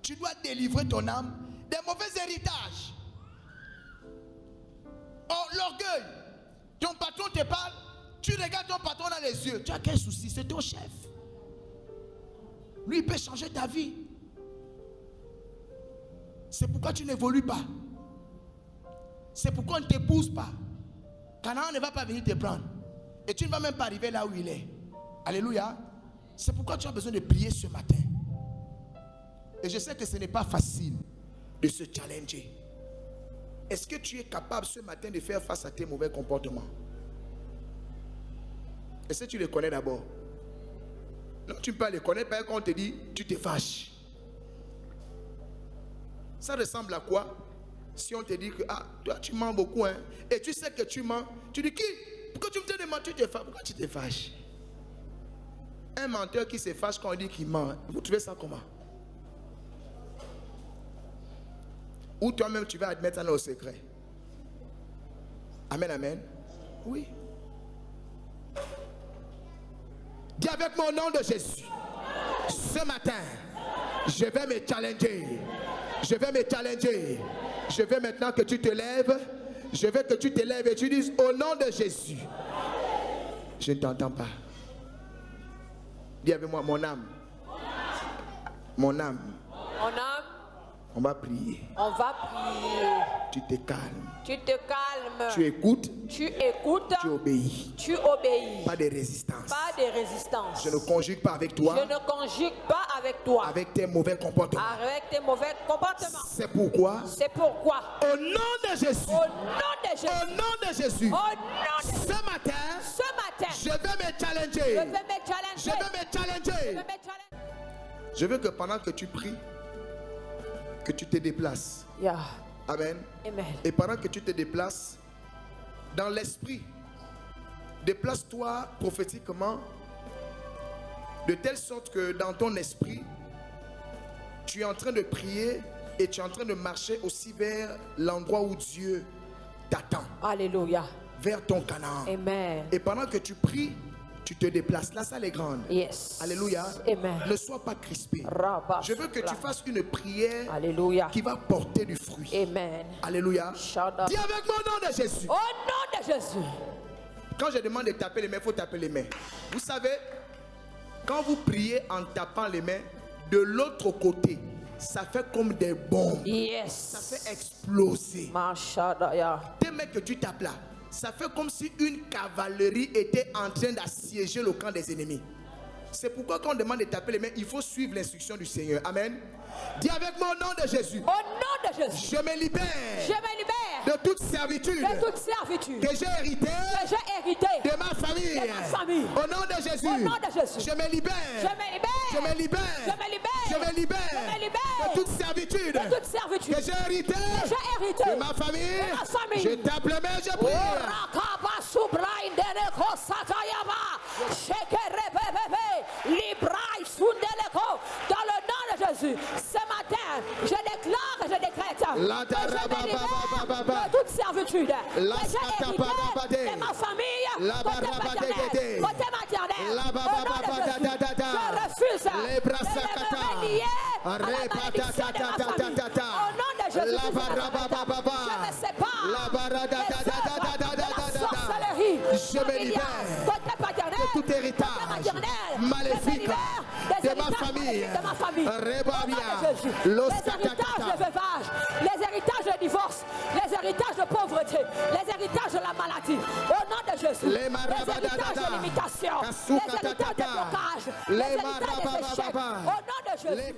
Speaker 1: Tu dois délivrer ton âme des mauvais héritages. Oh, l'orgueil. Ton patron te parle, tu regardes ton patron dans les yeux. Tu as quel souci? C'est ton chef. Lui, il peut changer ta vie. C'est pourquoi tu n'évolues pas. C'est pourquoi on ne t'épouse pas. Canaan ne va pas venir te prendre. Et tu ne vas même pas arriver là où il est. Alléluia. C'est pourquoi tu as besoin de prier ce matin. Et je sais que ce n'est pas facile de se challenger. Est-ce que tu es capable ce matin de faire face à tes mauvais comportements? Est-ce que tu les connais d'abord? Non, tu ne peux pas les connaître parce qu'on te dit, tu te fâches. Ça ressemble à quoi? Si on te dit que, ah, toi tu mens beaucoup, hein, et tu sais que tu mens, tu dis qui? Pourquoi tu me te demandes, tu te fâches? Pourquoi tu te fâches? Un menteur qui se fâche quand on dit qu'il ment, vous trouvez ça comment? Ou toi-même tu vas admettre ça dans le secret. Amen, amen. Oui. Dis avec mon nom de Jésus. Ce matin, je vais me challenger. Je vais me challenger. Je veux maintenant que tu te lèves. Je veux que tu te lèves et tu dises au nom de Jésus. Je ne t'entends pas. Dis avec moi, mon âme. Mon âme.
Speaker 5: Mon âme.
Speaker 1: On va prier.
Speaker 5: On va prier.
Speaker 1: Tu te calmes.
Speaker 5: Tu te calmes.
Speaker 1: Tu écoutes.
Speaker 5: Tu écoutes.
Speaker 1: Tu obéis.
Speaker 5: Tu obéis.
Speaker 1: Pas de résistance.
Speaker 5: Pas de résistance.
Speaker 1: Je ne conjugue pas avec toi.
Speaker 5: Je ne conjugue pas avec toi.
Speaker 1: Avec tes mauvais comportements.
Speaker 5: Avec tes mauvais comportements.
Speaker 1: C'est pourquoi.
Speaker 5: C'est pourquoi.
Speaker 1: Au nom de Jésus.
Speaker 5: Au nom de Jésus.
Speaker 1: Au nom de Jésus.
Speaker 5: Au nom de Jésus.
Speaker 1: Ce matin.
Speaker 5: Ce matin.
Speaker 1: Je vais me challenger.
Speaker 5: Je vais me challenger.
Speaker 1: Je vais me challenger.
Speaker 5: Je vais me challenger.
Speaker 1: Je veux que pendant que tu pries, que tu te déplaces.
Speaker 5: Yeah.
Speaker 1: Amen.
Speaker 5: Amen.
Speaker 1: Et pendant que tu te déplaces, dans l'esprit, déplace-toi prophétiquement De telle sorte que dans ton esprit, tu es en train de prier et tu es en train de marcher aussi vers l'endroit où Dieu t'attend,
Speaker 5: Alléluia.
Speaker 1: vers ton Canaan.
Speaker 5: Amen.
Speaker 1: Et pendant que tu pries, tu te déplaces. La salle est grande.
Speaker 5: Yes.
Speaker 1: Alléluia.
Speaker 5: Amen.
Speaker 1: Ne sois pas crispé.
Speaker 5: Rabba
Speaker 1: Je veux que tu fasses une prière
Speaker 5: Alléluia.
Speaker 1: qui va porter du fruit.
Speaker 5: Amen.
Speaker 1: Alléluia.
Speaker 5: Shada.
Speaker 1: Dis avec mon nom de Jésus.
Speaker 5: Au nom de Jésus.
Speaker 1: Quand je demande de taper les mains, il faut taper les mains. Vous savez, quand vous priez en tapant les mains, de l'autre côté, ça fait comme des bombes. Ça
Speaker 5: Yes.
Speaker 1: fait exploser.
Speaker 5: Mashadaya.
Speaker 1: Tes mains que tu tapes là, ça fait comme si une cavalerie était en train d'assiéger le camp des ennemis. C'est pourquoi quand on demande de taper les mains, il faut suivre l'instruction du Seigneur. Amen. Dis avec mon nom de Jésus.
Speaker 5: Au nom de Jésus.
Speaker 1: Je me libère
Speaker 5: Je me libère
Speaker 1: de toute servitude
Speaker 5: de toute servitude
Speaker 1: que j'ai héritée
Speaker 5: que j'ai hérité
Speaker 1: de ma famille.
Speaker 5: de ma famille.
Speaker 1: Au nom de Jésus.
Speaker 5: Au nom de Jésus.
Speaker 1: Je me libère.
Speaker 5: Je me libère.
Speaker 1: Je me libère.
Speaker 5: Je me libère.
Speaker 1: Je me libère.
Speaker 5: Je me libère.
Speaker 1: De toute servitude
Speaker 5: de toute servitude
Speaker 1: que j'ai hérité
Speaker 5: j'ai hérité
Speaker 1: de ma famille.
Speaker 5: de ma famille.
Speaker 1: Je tape les mains, je prie.
Speaker 5: Rakaba subraindeleko satayaba. Shekerebebebe. Librai sundeleko. Dans le nom de Jésus, ce matin, je déclare et je décrète que je me libère de toute servitude que j'ai hérité de ma famille, côté maternel, au nom de Jésus. Je refuse de me relier à la malédiction de ma famille. Au nom de Jésus, je me sépare des œuvres de la sorcellerie
Speaker 1: Je me
Speaker 5: familiale,
Speaker 1: libère
Speaker 5: côté paternel,
Speaker 1: de tout
Speaker 5: côté
Speaker 1: héritage
Speaker 5: maternel.
Speaker 1: maléfique
Speaker 5: Je me libère des
Speaker 1: de ma
Speaker 5: héritages
Speaker 1: famille.
Speaker 5: maléfiques de ma famille. Au nom de Jésus.
Speaker 1: Los
Speaker 5: Les héritages de veuvage, les héritages de divorce, les héritages de pauvreté, les héritages de la maladie. Au nom de Jésus. Les héritages de limitation, les héritages de blocage, les héritages des échecs. Au nom de Jésus.